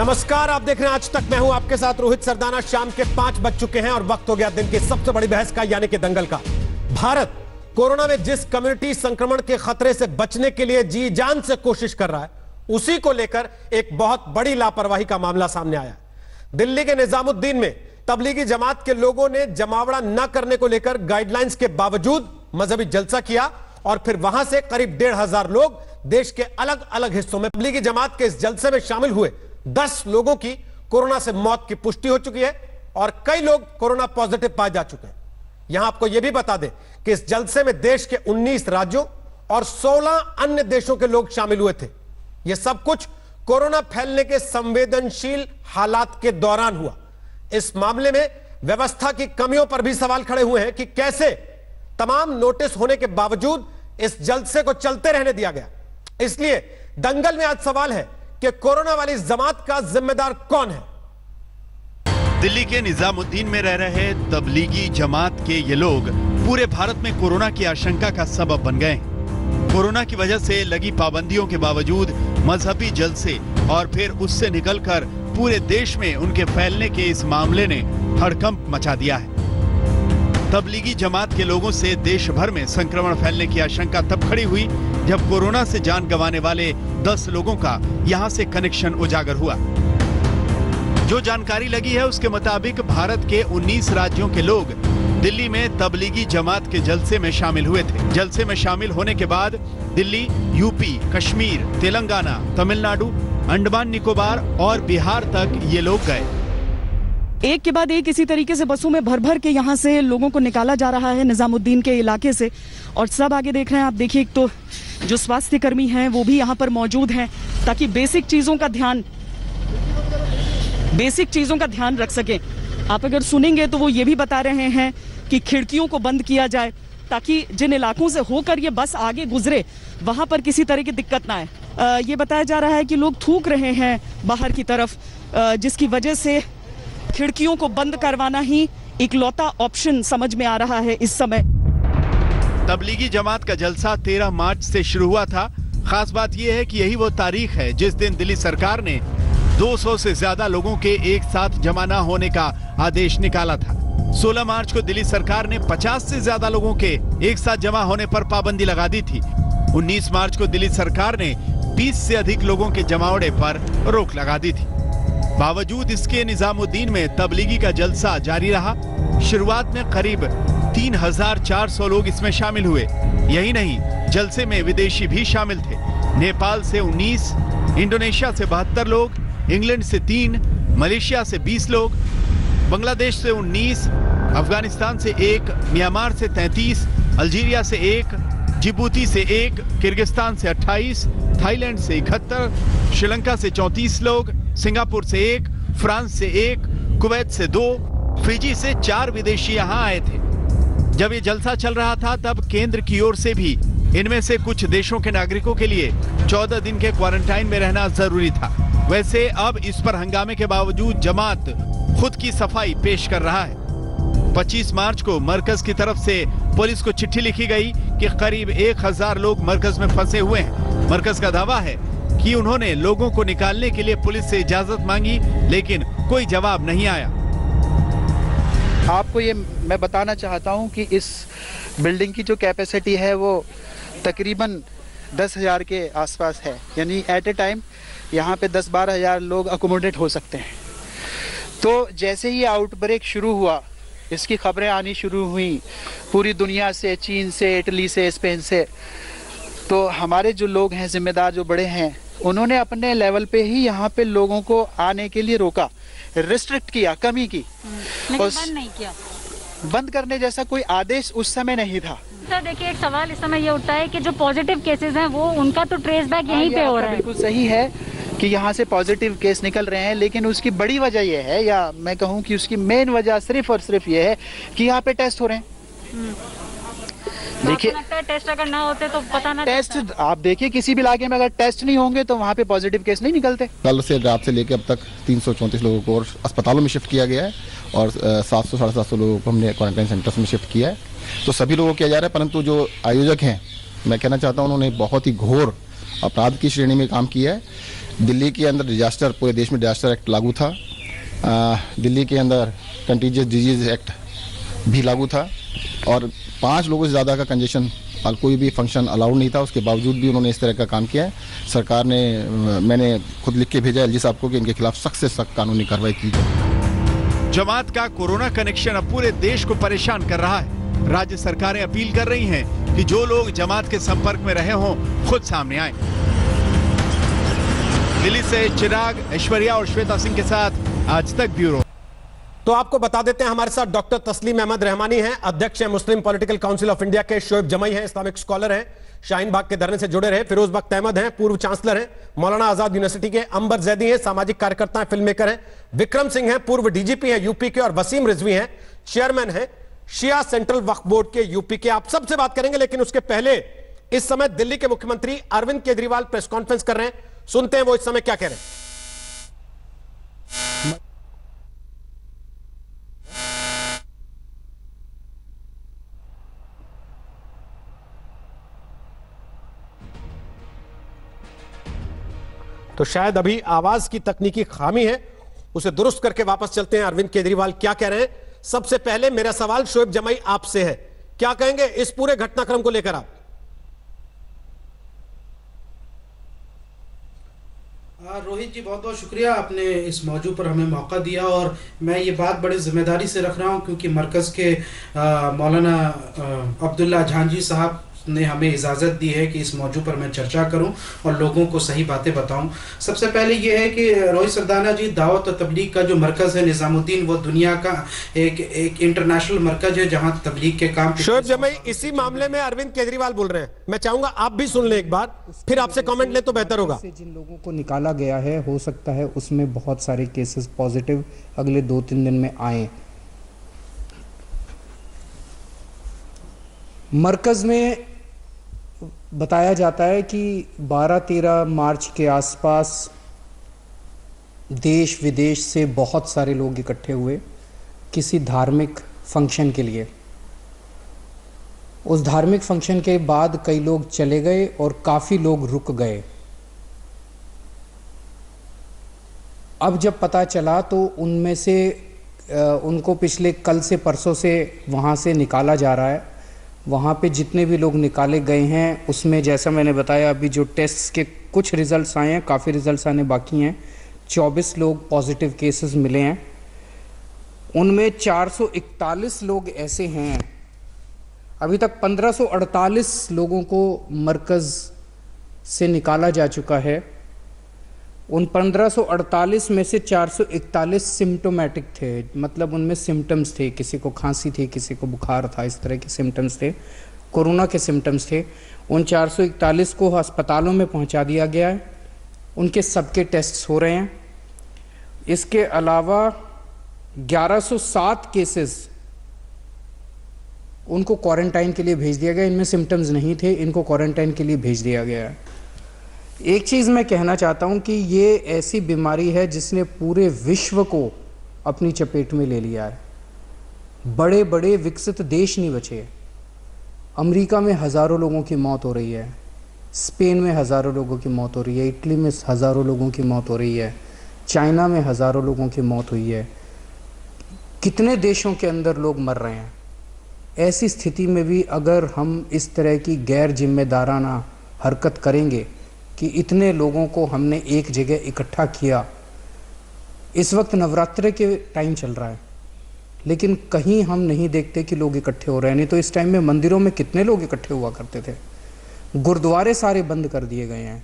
नमस्कार, आप देख रहे हैं आज तक। मैं हूं आपके साथ रोहित सरदाना। शाम के 5 बज चुके हैं और वक्त हो गया दिन की सबसे बड़ी बहस का, यानी कि दंगल का। भारत कोरोना में जिस कम्युनिटी संक्रमण के खतरे से बचने के लिए जी जान से कोशिश कर रहा है, उसी को लेकर एक बहुत बड़ी लापरवाही का मामला सामने आया। दिल्ली के निजामुद्दीन में तबलीगी जमात के लोगों ने जमावड़ा न करने को लेकर गाइडलाइंस के बावजूद मजहबी जलसा किया और फिर वहां से करीब 1,500 लोग देश के अलग अलग हिस्सों में तबलीगी जमात के इस जलसे में शामिल हुए 10 लोगों की कोरोना से मौत की पुष्टि हो चुकी है और कई लोग कोरोना पॉजिटिव पाए जा चुके हैं। यहां आपको यह भी बता दें कि इस जलसे में देश के 19 राज्यों और 16 अन्य देशों के लोग शामिल हुए थे। यह सब कुछ कोरोना फैलने के संवेदनशील हालात के दौरान हुआ। इस मामले में व्यवस्था की कमियों पर भी सवाल खड़े हुए हैं कि कैसे तमाम नोटिस होने के बावजूद इस जलसे को चलते रहने दिया गया। इसलिए दंगल में आज सवाल है कि कोरोना वाली जमात का जिम्मेदार कौन है। दिल्ली के निजामुद्दीन में रह रहे तबलीगी जमात के ये लोग पूरे भारत में कोरोना की आशंका का सबब बन गए। कोरोना की वजह से लगी पाबंदियों के बावजूद मजहबी जलसे और फिर उससे निकलकर पूरे देश में उनके फैलने के इस मामले ने हड़कंप मचा दिया है। तबलीगी जमात के लोगों से देश भर में संक्रमण फैलने की आशंका तब खड़ी हुई जब कोरोना से जान गंवाने वाले 10 लोगों का यहां से कनेक्शन उजागर हुआ। जो जानकारी लगी है उसके मुताबिक भारत के 19 राज्यों के लोग दिल्ली में तबलीगी जमात के जलसे में शामिल हुए थे। जलसे में शामिल होने के बाद दिल्ली, यूपी, कश्मीर, तेलंगाना, तमिलनाडु, अंडमान निकोबार और बिहार तक ये लोग गए। एक के बाद एक इसी तरीके से बसों में भर भर के यहाँ से लोगों को निकाला जा रहा है निजामुद्दीन के इलाके से। और सब आगे देख रहे हैं आप, देखिए एक तो जो स्वास्थ्य कर्मी हैं वो भी यहाँ पर मौजूद हैं ताकि बेसिक चीज़ों का ध्यान रख सकें। आप अगर सुनेंगे तो वो ये भी बता रहे हैं कि खिड़कियों को बंद किया जाए ताकि जिन इलाकों से होकर ये बस आगे गुजरे वहाँ पर किसी तरह की दिक्कत ना आए। ये बताया जा रहा है कि लोग थूक रहे हैं बाहर की तरफ, जिसकी वजह से खिड़कियों को बंद करवाना ही इकलौता ऑप्शन समझ में आ रहा है इस समय। तबलीगी जमात का जलसा 13 मार्च से शुरू हुआ था। खास बात यह है कि यही वो तारीख है जिस दिन दिल्ली सरकार ने 200 से ज्यादा लोगों के एक साथ जमा न होने का आदेश निकाला था। 16 मार्च को दिल्ली सरकार ने 50 से ज्यादा लोगों के एक साथ जमा होने पर पाबंदी लगा दी थी। 19 मार्च को दिल्ली सरकार ने 20 से अधिक लोगों के जमावड़े पर रोक लगा दी थी। बावजूद इसके निजामुद्दीन में तबलीगी का जलसा जारी रहा। शुरुआत में करीब 3,400 लोग इसमें शामिल हुए। यही नहीं, जलसे में विदेशी भी शामिल थे। नेपाल से 19, इंडोनेशिया से 72 लोग, इंग्लैंड से 3, मलेशिया से 20 लोग, बांग्लादेश से 19, अफगानिस्तान से 1, म्यांमार से 33, अल्जीरिया से 1, जिबूती से 1, किर्गिस्तान से 28, थाईलैंड से 71, श्रीलंका से 34 लोग, सिंगापुर से 1, फ्रांस से 1, कुवैत से 2, फिजी से 4 विदेशी यहाँ आए थे। जब ये जलसा चल रहा था तब केंद्र की ओर से भी इनमें से कुछ देशों के नागरिकों के लिए 14 दिन के क्वारंटाइन में रहना जरूरी था। वैसे अब इस पर हंगामे के बावजूद जमात खुद की सफाई पेश कर रहा है। 25 मार्च को मरकज की तरफ से पुलिस को चिट्ठी लिखी गई कि करीब 1,000 लोग मरकज में फंसे हुए हैं। मरकज का दावा है कि उन्होंने लोगों को निकालने के लिए पुलिस से इजाजत मांगी, लेकिन कोई जवाब नहीं आया। आपको ये मैं बताना चाहता हूँ कि इस बिल्डिंग की जो कैपेसिटी है वो तकरीबन 10,000 के आसपास है, यानी एट ए टाइम यहाँ पे 10-12 हज़ार लोग अकोमोडेट हो सकते हैं। तो जैसे ही आउटब्रेक शुरू हुआ, इसकी खबरें आनी शुरू हुई पूरी दुनिया से, चीन से, इटली से, स्पेन से, तो हमारे जो लोग हैं जिम्मेदार, जो बड़े हैं, उन्होंने अपने लेवल पे ही यहाँ पे लोगों को आने के लिए रोका, रिस्ट्रिक्ट किया, कमी की, लेकिन बंद नहीं किया। बंद करने जैसा कोई आदेश उस समय नहीं था। सर देखिए, एक सवाल इस समय ये उठता है कि जो पॉजिटिव केसेस हैं वो उनका तो ट्रेस बैक यहीं पे हो रहा है। बिल्कुल सही है कि यहाँ से पॉजिटिव केस निकल रहे हैं, लेकिन उसकी बड़ी वजह यह है, या मैं कहूँ कि उसकी मेन वजह सिर्फ और सिर्फ ये है कि यहाँ पे टेस्ट हो रहे हैं। देखिए, टेस्ट अगर ना होते तो पता ना टेस्ट आप देखिए, किसी भी इलाके में अगर टेस्ट नहीं होंगे तो वहाँ पे पॉजिटिव केस नहीं निकलते। कल से रात से लेकर अब तक 334 लोगों को और अस्पतालों में शिफ्ट किया गया है और 700-750 लोगों को हमने क्वारंटाइन सेंटर्स में शिफ्ट किया है। तो सभी लोगों को किया जा रहा है, परंतु जो आयोजक हैं, मैं कहना चाहता हूँ, उन्होंने बहुत ही घोर अपराध की श्रेणी में काम किया है। दिल्ली के अंदर डिजास्टर, पूरे देश में डिजास्टर एक्ट लागू था। दिल्ली के अंदर कंटीजियस डिजीज एक्ट भी लागू था और 5 लोगों से ज़्यादा का कंजेशन, कोई भी फंक्शन अलाउड नहीं था। उसके बावजूद भी उन्होंने इस तरह का काम किया है। सरकार ने, मैंने खुद लिख के भेजा एलजी साहब को कि इनके खिलाफ सख्त से सख्त कानूनी कार्रवाई की जाए। जमात का कोरोना कनेक्शन अब पूरे देश को परेशान कर रहा है। राज्य सरकारें अपील कर रही हैं कि जो लोग जमात के संपर्क में रहे हों खुद सामने आए। दिल्ली से चिराग, ऐश्वर्या और श्वेता सिंह के साथ आज तक ब्यूरो। तो आपको बता देते हैं हमारे साथ डॉक्टर तस्लीम अहमद रहमानी हैं, अध्यक्ष हैं मुस्लिम पॉलिटिकल काउंसिल ऑफ इंडिया के, शोएब जमई हैं, इस्लामिक स्कॉलर हैं, शाहीन बाग के धरने से जुड़े रहे, फिरोज बख्त अहमद हैं, पूर्व चांसलर हैं, मौलाना आजाद यूनिवर्सिटी के, अंबर जैदी हैं, सामाजिक कार्यकर्ता हैं, फिल्म मेकर हैं, विक्रम सिंह हैं, पूर्व डीजीपी हैं यूपी के, और वसीम रिजवी हैं, चेयरमैन हैं शिया सेंट्रल वक्फ बोर्ड के यूपी के। आप सबसे बात करेंगे, लेकिन उसके पहले इस समय दिल्ली के मुख्यमंत्री अरविंद केजरीवाल प्रेस कॉन्फ्रेंस कर रहे हैं, सुनते हैं वो इस समय क्या कह रहे हैं। तो शायद अभी आवाज की तकनीकी खामी है, उसे दुरुस्त करके वापस चलते हैं। अरविंद केजरीवाल क्या कह रहे हैं। सबसे पहले मेरा सवाल शोएब जमई आपसे है, क्या कहेंगे इस पूरे घटनाक्रम को लेकर आप? रोहित जी, बहुत बहुत शुक्रिया, आपने इस मौजू पर हमें मौका दिया और मैं ये बात बड़ी जिम्मेदारी से रख रहा हूँ क्योंकि मरकज़ के मौलाना अब्दुल्ला झांझी साहब ने हमें इजाज़त दी है कि इस मौजू पर मैं चर्चा करूं और लोगों को सही बातें बताऊं। सबसे पहले ये है कि रोहित सरदाना जी, दावत और तबलीग का जो मरकज़ है निज़ामुद्दीन, वो दुनिया का एक इंटरनेशनल मरकज़ है जहां तबलीग के काम। शोएब जमई, इसी मामले में अरविंद केजरीवाल बोल रहे हैं, मैं चाहूंगा आप भी सुन लें एक बार, फिर आपसे कमेंट लें तो बेहतर होगा। जिन लोगों को निकाला गया है, हो सकता है उसमें बहुत सारे केसेस पॉजिटिव अगले 2-3 दिन में आए। मरकज में बताया जाता है कि 12-13 मार्च के आसपास देश विदेश से बहुत सारे लोग इकट्ठे हुए किसी धार्मिक फंक्शन के लिए। उस धार्मिक फंक्शन के बाद कई लोग चले गए और काफ़ी लोग रुक गए। अब जब पता चला तो उनमें से उनको पिछले कल से परसों से वहाँ से निकाला जा रहा है। वहाँ पे जितने भी लोग निकाले गए हैं उसमें, जैसा मैंने बताया, अभी जो टेस्ट्स के कुछ रिज़ल्ट्स आए हैं, काफ़ी रिज़ल्ट्स आने बाकी हैं। 24 लोग पॉजिटिव केसेस मिले हैं, उनमें 441 लोग ऐसे हैं। अभी तक 1548 लोगों को मरकज़ से निकाला जा चुका है। उन 1548 में से 441 सिम्टोमेटिक थे, मतलब उनमें सिम्टम्स थे, किसी को खांसी थी, किसी को बुखार था, इस तरह के सिम्टम्स थे, कोरोना के सिम्टम्स थे। उन 441 को अस्पतालों में पहुंचा दिया गया है, उनके सबके टेस्ट्स हो रहे हैं। इसके अलावा 1107 केसेस उनको क्वारंटाइन के लिए भेज दिया गया। इनमें सिम्टम्स नहीं थे, इनको क्वारंटाइन के लिए भेज दिया गया है। एक चीज़ मैं कहना चाहता हूँ कि ये ऐसी बीमारी है जिसने पूरे विश्व को अपनी चपेट में ले लिया है। बड़े बड़े विकसित देश नहीं बचे। अमेरिका में हज़ारों लोगों की मौत हो रही है, स्पेन में हज़ारों लोगों की मौत हो रही है, इटली में हज़ारों लोगों की मौत हो रही है, चाइना में हज़ारों लोगों की मौत हुई है। कितने देशों के अंदर लोग मर रहे हैं। ऐसी स्थिति में भी अगर हम इस तरह की गैर जिम्मेदाराना हरकत करेंगे कि इतने लोगों को हमने एक जगह इकट्ठा किया। इस वक्त नवरात्रे के टाइम चल रहा है, लेकिन कहीं हम नहीं देखते कि लोग इकट्ठे हो रहे हैं। नहीं तो इस टाइम में मंदिरों में कितने लोग इकट्ठे हुआ करते थे। गुरुद्वारे सारे बंद कर दिए गए हैं,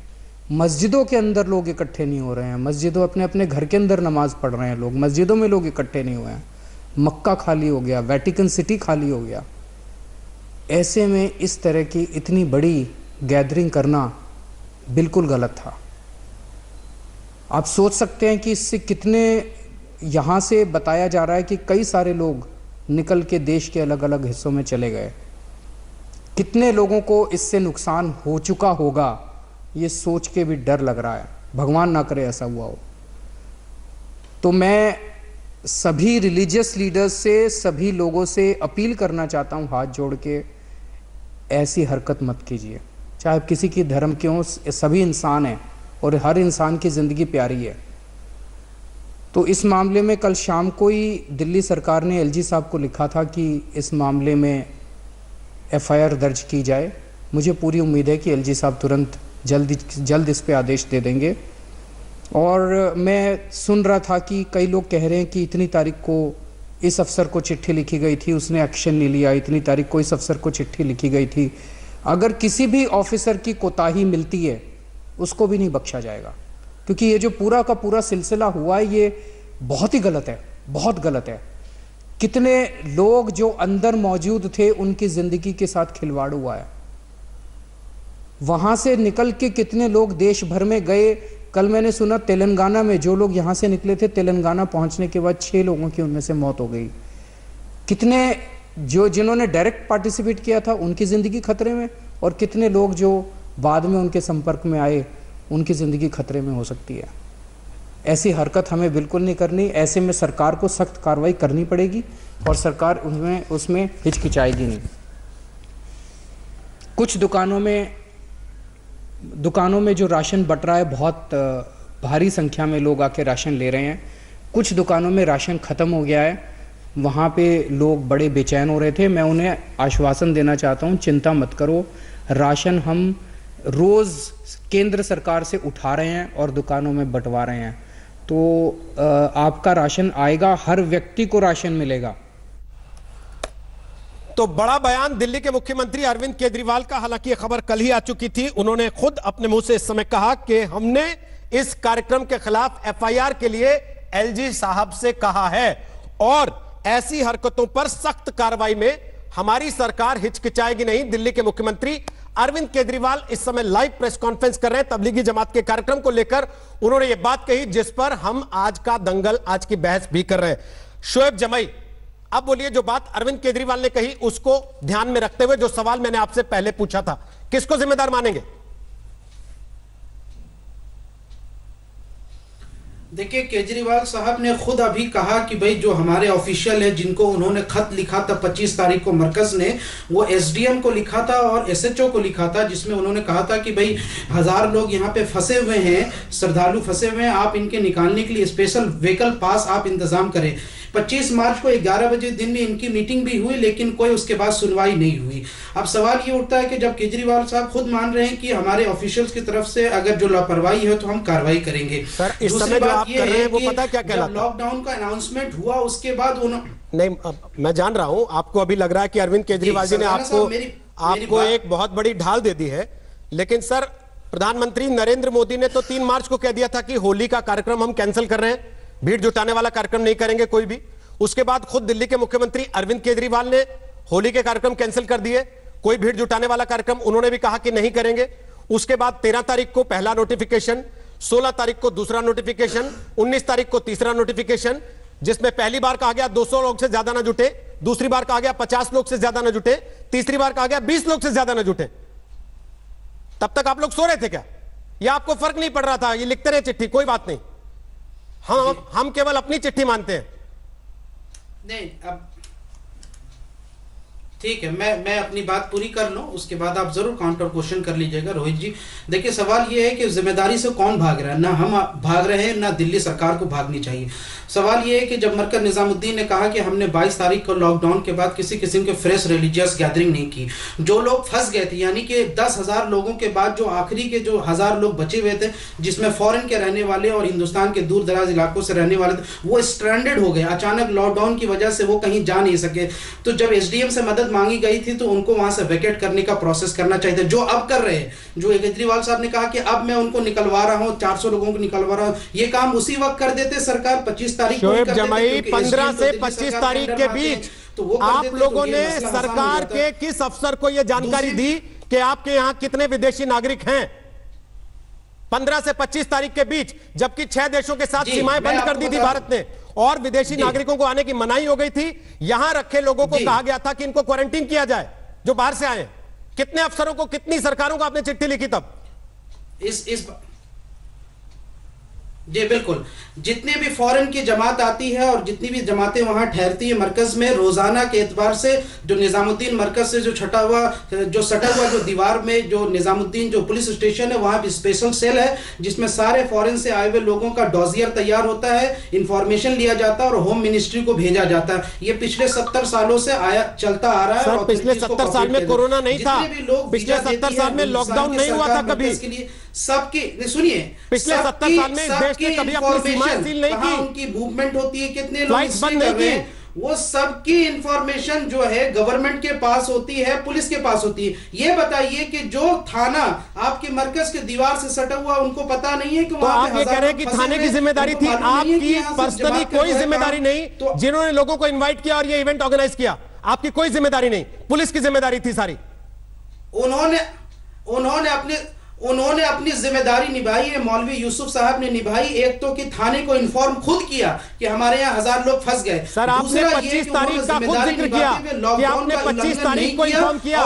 मस्जिदों के अंदर लोग इकट्ठे नहीं हो रहे हैं, मस्जिदों अपने अपने घर के अंदर नमाज पढ़ रहे हैं लोग, मस्जिदों में लोग इकट्ठे नहीं हुए हैं। मक्का खाली हो गया, वेटिकन सिटी खाली हो गया। ऐसे में इस तरह की इतनी बड़ी गैदरिंग करना बिल्कुल गलत था। आप सोच सकते हैं कि इससे कितने, यहाँ से बताया जा रहा है कि कई सारे लोग निकल के देश के अलग अलग हिस्सों में चले गए। कितने लोगों को इससे नुकसान हो चुका होगा, ये सोच के भी डर लग रहा है। भगवान ना करे ऐसा हुआ हो। तो मैं सभी रिलीजियस लीडर्स से, सभी लोगों से अपील करना चाहता हूँ हाथ जोड़ के, ऐसी हरकत मत कीजिए। चाहे आप किसी की धर्म के हों, सभी इंसान हैं और हर इंसान की ज़िंदगी प्यारी है। तो इस मामले में कल शाम को ही दिल्ली सरकार ने एलजी साहब को लिखा था कि इस मामले में एफआईआर दर्ज की जाए। मुझे पूरी उम्मीद है कि एलजी साहब तुरंत जल्द इस पे आदेश दे देंगे। और मैं सुन रहा था कि कई लोग कह रहे हैं कि इतनी तारीख को इस अफसर को चिट्ठी लिखी गई थी, उसने एक्शन नहीं लिया, इतनी तारीख को इस अफसर को चिट्ठी लिखी गई थी। अगर किसी भी ऑफिसर की कोताही मिलती है उसको भी नहीं बख्शा जाएगा, क्योंकि ये जो पूरा का पूरा सिलसिला हुआ है ये बहुत ही गलत है, बहुत गलत है। कितने लोग जो अंदर मौजूद थे उनकी ज़िंदगी के साथ खिलवाड़ हुआ है। वहाँ से निकल के कितने लोग देश भर में गए। कल मैंने सुना तेलंगाना में जो लोग यहाँ से निकले थे, तेलंगाना पहुँचने के बाद 6 लोगों की उनमें से मौत हो गई। कितने जिन्होंने डायरेक्ट पार्टिसिपेट किया था उनकी ज़िंदगी खतरे में, और कितने लोग जो बाद में उनके संपर्क में आए उनकी ज़िंदगी खतरे में हो सकती है। ऐसी हरकत हमें बिल्कुल नहीं करनी। ऐसे में सरकार को सख्त कार्रवाई करनी पड़ेगी और सरकार उसमें हिचकिचाएगी नहीं। कुछ दुकानों में जो राशन बट रहा है, बहुत भारी संख्या में लोग आके राशन ले रहे हैं। कुछ दुकानों में राशन ख़त्म हो गया है, वहाँ पे लोग बड़े बेचैन हो रहे थे। मैं उन्हें आश्वासन देना चाहता हूँ, चिंता मत करो, राशन हम रोज़ केंद्र सरकार से उठा रहे हैं और दुकानों में बंटवा रहे हैं। तो आपका राशन आएगा, हर व्यक्ति को राशन मिलेगा। तो बड़ा बयान दिल्ली के मुख्यमंत्री अरविंद केजरीवाल का। हालांकि यह खबर कल ही आ चुकी थी। उन्होंने खुद अपने मुंह से इस समय कहा कि हमने इस कार्यक्रम के खिलाफ एफआईआर के लिए एलजी साहब से कहा है और ऐसी हरकतों पर सख्त कार्रवाई में हमारी सरकार हिचकिचाएगी नहीं। दिल्ली के मुख्यमंत्री अरविंद केजरीवाल इस समय लाइव प्रेस कॉन्फ्रेंस कर रहे हैं तबलीगी जमात के कार्यक्रम को लेकर। उन्होंने यह बात कही जिस पर हम आज का दंगल, आज की बहस भी कर रहे हैं। शोएब जमई, अब बोलिए, जो बात अरविंद केजरीवाल ने कही उसको ध्यान में रखते हुए जो सवाल मैंने आपसे पहले पूछा था, किसको जिम्मेदार मानेंगे? देखिए, केजरीवाल साहब ने खुद अभी कहा कि भाई जो हमारे ऑफिशियल है जिनको उन्होंने खत लिखा था 25 तारीख को मरकज ने, वो एसडीएम को लिखा था और एसएचओ को लिखा था, जिसमें उन्होंने कहा था कि भाई 1000 लोग यहाँ पे फंसे हुए हैं, श्रद्धालु फंसे हुए हैं, आप इनके निकालने के लिए स्पेशल व्हीकल पास आप इंतजाम करें। 25 मार्च को 11 बजे दिन में इनकी मीटिंग भी हुई, लेकिन कोई उसके बाद सुनवाई नहीं हुई। अब सवाल ये उठता है कि जब केजरीवाल साहब खुद मान रहे हैं कि हमारे ऑफिशियल्स की तरफ से अगर जो लापरवाही है तो हम कार्रवाई करेंगे। सर, इस समय जो आप कर रहे हैं वो पता क्या कहलाता है? लॉकडाउन का अनाउंसमेंट हुआ उसके बाद नहीं, मैं जान रहा हूं आपको अभी लग रहा है कि अरविंद केजरीवाल जी ने आपको एक बहुत बड़ी ढाल दे दी है, लेकिन सर प्रधानमंत्री नरेंद्र मोदी ने तो 3 मार्च को कह दिया था कि होली का कार्यक्रम हम कैंसिल कर रहे हैं, भीड़ जुटाने वाला कार्यक्रम नहीं करेंगे कोई भी। उसके बाद खुद दिल्ली के मुख्यमंत्री अरविंद केजरीवाल ने होली के कार्यक्रम कैंसिल कर दिए, कोई भीड़ जुटाने वाला कार्यक्रम उन्होंने भी कहा कि नहीं करेंगे। उसके बाद 13 तारीख को पहला नोटिफिकेशन, 16 तारीख को दूसरा नोटिफिकेशन, 19 तारीख को तीसरा नोटिफिकेशन, जिसमें पहली बार कहा गया 200 लोग से ज्यादा ना जुटे, दूसरी बार कहा गया 50 लोग से ज्यादा ना जुटे, तीसरी बार कहा गया 20 लोग से ज्यादा ना जुटे। तब तक आप लोग सो रहे थे क्या? या आपको फर्क नहीं पड़ रहा था? ये लिखते रहे चिट्ठी, कोई बात नहीं, हम केवल अपनी चिट्ठी मानते हैं। नहीं, अब ठीक है, मैं अपनी बात पूरी कर लूं, उसके बाद आप जरूर काउंटर क्वेश्चन कर लीजिएगा। रोहित जी, देखिए सवाल ये है कि जिम्मेदारी से कौन भाग रहा है? ना हम भाग रहे हैं, ना दिल्ली सरकार को भागनी चाहिए। सवाल ये है कि जब मरकज निजामुद्दीन ने कहा कि हमने 22 तारीख को लॉकडाउन के बाद किसी किस्म के फ्रेश रिलीजियस गैदरिंग नहीं की, जो लोग फंस गए थे, यानी कि 10,000 लोगों के बाद जो आखिरी के जो 1000 लोग बचे हुए थे, जिसमें फॉरेन के रहने वाले और हिंदुस्तान के दूर दराज इलाकों से रहने वाले थे, वो स्ट्रैंडेड हो गए। अचानक लॉकडाउन की वजह से वो कहीं जा नहीं सके। तो जब एसडीएम से मदद मांगी गई थी तो उनको वहां से वैकेट करने का प्रोसेस करना चाहिए था, जो अब कर रहे हैं। जो केजरीवाल साहब ने कहा कि अब मैं उनको निकलवा रहा हूं, 400 लोगों को निकलवा रहा हूं, ये काम उसी वक्त कर देते सरकार 25 तारीख को। शोएब जमई, 15 से 25 तारीख के बीच तो आप लोगों ने सरकार के किस अफसर को यह जानकारी दी कि आपके यहां कितने विदेशी नागरिक हैं? 15 से 25 तारीख के बीच, जबकि 6 देशों के साथ सीमाएं बंद कर दी थी भारत ने और विदेशी नागरिकों को आने की मनाही हो गई थी। यहां रखे लोगों को कहा गया था कि इनको क्वारंटीन किया जाए जो बाहर से आए। कितने अफसरों को, कितनी सरकारों को आपने चिट्ठी लिखी तब? जी बिल्कुल, जितने भी फॉरेन की जमात आती है और जितनी भी जमातें वहां ठहरती है मरकज में, रोजाना के एतबार से जो निजामुद्दीन मरकज से जो सटा हुआ जो दीवार में जो निजामुद्दीन जो पुलिस स्टेशन है वहां भी स्पेशल सेल है जिसमें सारे फॉरेन से आए हुए लोगों का डॉजियर तैयार होता है, इंफॉर्मेशन लिया जाता है और होम मिनिस्ट्री को भेजा जाता है। ये पिछले 70 सालों से चलता आ रहा है। सर पिछले 70 साल में कोरोना नहीं था, पिछले 70 साल में लॉकडाउन नहीं हुआ था कभी। सबकी सुनिए, पिछले 70 साल में देश ने कभी अपनी सीमाएं सील नहीं की, उनकी मूवमेंट होती है, कितने लोग फ्लाइट्स बंद नहीं की, वो सबकी इंफॉर्मेशन जो है गवर्नमेंट के पास होती है, पुलिस के पास होती है। ये बताइए कि जो थाना आपके मरकज के दीवार से सटा हुआ उनको पता नहीं है कि तो आप ये कह रहे हैं कि थाने की जिम्मेदारी थी, आपकी पर्सनली कोई जिम्मेदारी नहीं जिन्होंने लोगों को इन्वाइट किया और ये इवेंट ऑर्गेनाइज किया, आपकी कोई जिम्मेदारी नहीं, पुलिस की जिम्मेदारी थी सारी। उन्होंने अपनी जिम्मेदारी निभाई है, मौलवी यूसुफ साहब ने निभाई। एक तो कि थाने को इन्फॉर्म खुद किया कि हमारे यहाँ 1000 लोग फंस गए। सर आपने 25 तारीख का खुद जिक्र किया कि आपने 25 तारीख को इन्फॉर्म किया।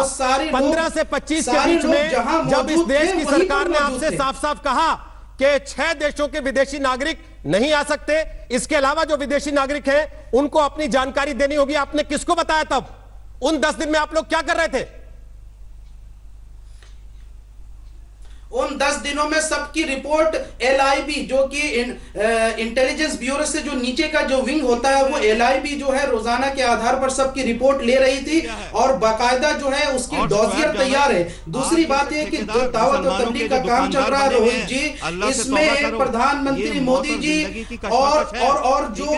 15 से 25 के बीच में जब इस देश की सरकार ने आपसे साफ साफ कहा कि 6 देशों के विदेशी नागरिक नहीं आ सकते, इसके अलावा जो विदेशी नागरिक हैं उनको अपनी जानकारी देनी होगी, आपने किसको बताया तब? उन 10 दिन में आप लोग क्या कर रहे थे? उन 10 दिनों में सबकी रिपोर्ट LIB जो कि इंटेलिजेंस ब्यूरो से जो नीचे का जो विंग होता है वो LIB जो है रोजाना के आधार पर सबकी रिपोर्ट ले रही थी और बाकायदा जो है उसकी डॉजियर तैयार है। दूसरी बात है कि जो दावत और तबलीग का काम चल रहा है रोहित जी, इसमें प्रधानमंत्री मोदी जी और जो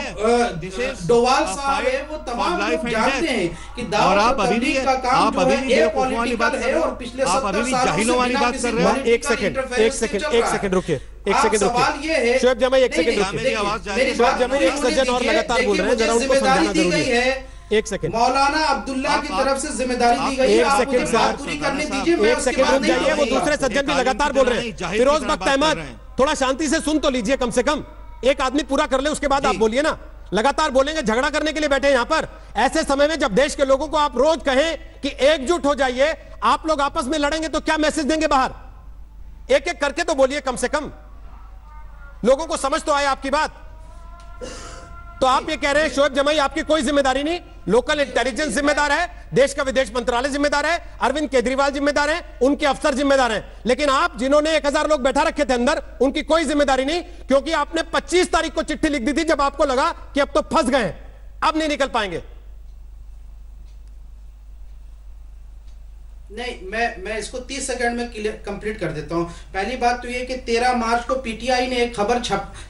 डोवाल साहब है वो तमाम लोग जानते हैं कि दावत और तबलीग का काम जो है पॉलिटिकल है और पिछले 70 सालों से एक सेकंड रुकिए, शोएब जमाई एक सेकंड रुकिए। शोएब जमाई एक सज्जन और लगातार बोल रहे हैं, जरा उनको समझाना जरूरी है। एक सेकंड, मौलाना अब्दुल्ला की तरफ से जिम्मेदारी दी गई है, एक सेकंड सर, पूरी करने दीजिए। एक सेकंड रुक जाइए, वो दूसरे सज्जन भी लगातार बोल रहे हैं। फिरोज बख्त अहमद थोड़ा शांति से सुन तो लीजिए, कम से कम एक आदमी पूरा कर ले उसके बाद आप बोलिए ना। लगातार बोलेंगे, झगड़ा करने के लिए बैठे यहां पर। ऐसे समय में जब देश के लोगों को आप रोज कहें कि एकजुट हो जाइए, आप लोग आपस में लड़ेंगे तो क्या मैसेज देंगे बाहर? एक एक करके तो बोलिए, कम से कम लोगों को समझ तो आए आपकी बात। तो आप ये कह रहे हैं शोएब जमाई आपकी कोई जिम्मेदारी नहीं, लोकल इंटेलिजेंस जिम्मेदार है, देश का विदेश मंत्रालय जिम्मेदार है, अरविंद केजरीवाल जिम्मेदार है, उनके अफसर जिम्मेदार हैं, लेकिन आप जिन्होंने 1000 लोग बैठा रखे थे अंदर उनकी कोई जिम्मेदारी नहीं, क्योंकि आपने 25 तारीख को चिट्ठी लिख दी थी जब आपको लगा कि अब तो फंस गए, अब नहीं निकल पाएंगे। नहीं, मैं इसको 30 सेकंड में क्लियर कंप्लीट कर देता हूं। पहली बात तो ये कि 13 मार्च को पीटीआई ने एक खबर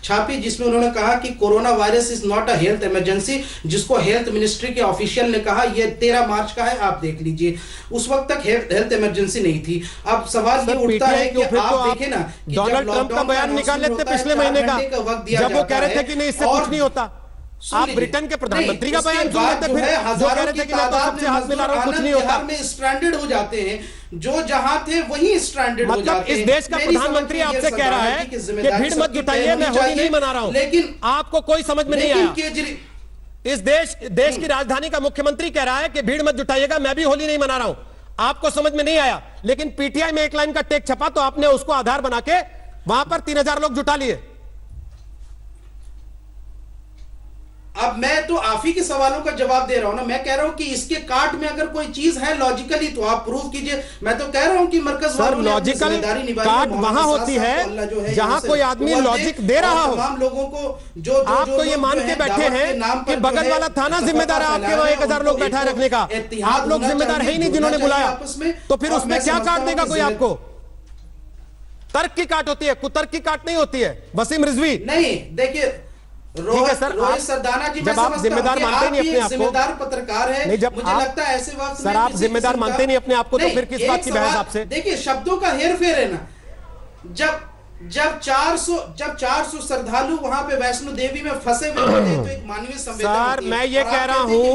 छापी जिसमें उन्होंने कहा कि corona virus is not a health emergency, जिसको हेल्थ मिनिस्ट्री के ऑफिशियल ने कहा। ये 13 मार्च का है, आप देख लीजिए। उस वक्त तक हेल्थ इमरजेंसी नहीं थी। अब सवाल ये उठता है कि आप देखें ना, डोनाल्ड ट्रंप का बयान निकाल लेते पिछले महीने का, जब वो कह रहे थे कि नहीं इससे कुछ नहीं होता। आप ब्रिटेन के प्रधानमंत्री का बयान सुन लेते, फिर जो कह रहे थे कि मैं तो सबसे हाथ मिला रहा हूं, कुछ नहीं होता। बिहार में स्ट्रैंडेड हो जाते हैं, जो जहां थे वहीं स्ट्रैंडेड हो जाते हैं। मतलब इस देश का प्रधानमंत्री आपसे कह रहा है कि भीड़ मत जुटाइए, मैं होली नहीं मना रहा हूं, लेकिन आपको कोई समझ में नहीं आया। इस देश की राजधानी का मुख्यमंत्री कह रहा है कि भीड़ मत जुटाइएगा, मैं भी होली नहीं मना रहा हूं, आपको समझ में नहीं आया। लेकिन पीटीआई में एक लाइन का टेक छपा तो आपने उसको आधार बना के वहां पर 3000 लोग जुटा लिए। अब मैं तो आप ही के सवालों का जवाब दे रहा हूं ना। मैं कह रहा हूं कि इसके काट में अगर कोई चीज है लॉजिकली तो आप प्रूव कीजिए। मैं तो कह रहा हूं कि मरकज वालों ने लॉजिकल काट वहां होती है जहां कोई आदमी लॉजिक दे रहा हो। तमाम लोगों को जो आप तो ये मान के बैठे हैं कि बगल वाला थाना जिम्मेदार है आपके वहां 1000 लोग बैठा रखने का, आप लोग जिम्मेदार है ही नहीं जिन्होंने बुलाया, तो फिर उसमें क्या काट देगा कोई आपको? तर्क की काट होती है, कुतर्क की काट नहीं होती है। वसीम रिजवी नहीं, देखिए रोहित सरदाना जी, जब आप जिम्मेदार मानते नहीं अपने आप को, जिम्मेदार पत्रकार है, नहीं, जब मुझे लगता है ऐसे वक्त सर आप जिम्मेदार मानते नहीं अपने आप को, तो फिर किस बात की बहस आपसे? देखिए शब्दों का हेर फेर है ना। जब 400 श्रद्धालु वहां पे वैष्णो देवी में फंसे हुए थे तो एक मानवीय संवेदना सर मैं ये कह रहा हूं,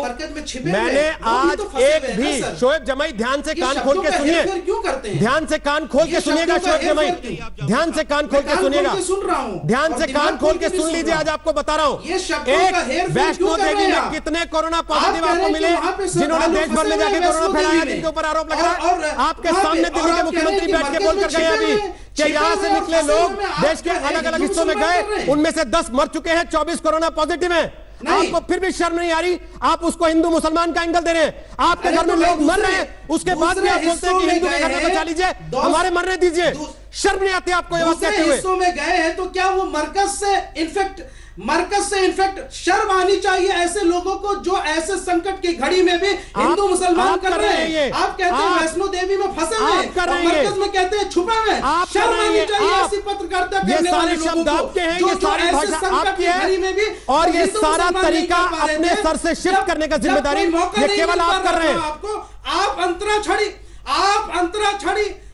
मैंने आज एक भी शोएब जमाई ध्यान से कान खोल के सुनिए, क्यों करते हैं? ध्यान से कान खोल के सुनिएगा शोएब जमाई, ध्यान से कान खोल के सुनिएगा, सुन रहा हूं, ध्यान से कान खोल के सुन लीजिए। आज आपको बता रहा हूं, एक वैष्णो देवी में कितने कोरोना पॉजिटिव आपको मिले जिन्होंने देश भर में जाके कोरोना फैलाया, जिनके ऊपर आरोप लग रहा है। आपके सामने दिल्ली के मुख्यमंत्री बैठ के बोल कर गए अभी कि यहाँ से निकले लोग देश के अलग अलग हिस्सों में गए, उनमें से 10 मर चुके हैं, 24 कोरोना पॉजिटिव हैं। आपको फिर भी शर्म नहीं आ रही? आप उसको हिंदू मुसलमान का एंगल दे रहे हैं। आपके घर में लोग मर रहे हैं, उसके बाद भी आप बोलते हैं कि हिंदू के घर में बचा लीजिए, हमारे मरने दीजिए। शर्म नहीं आती आपको ये बात कहते हुए? हिस्सों में गए हैं तो क्या वो मरकज से इनफेक्ट शर्म आनी चाहिए ऐसे लोगों को जो ऐसे संकट की घड़ी में भी हिंदू मुसलमान कर रहे हैं। आप कहते हैं वैष्णो देवी में फंसे हुए, मरकज में कहते हैं छुपे हुए। शर्म आनी चाहिए ऐसी पत्रकारिता करने वाले लोगों को जो ऐसे संकट की घड़ी में भी। और ये सारा तरीका अपने सर से शिफ्ट करने का जिम्मेदारी ये केवल आप कर रहे हैं। आपको आप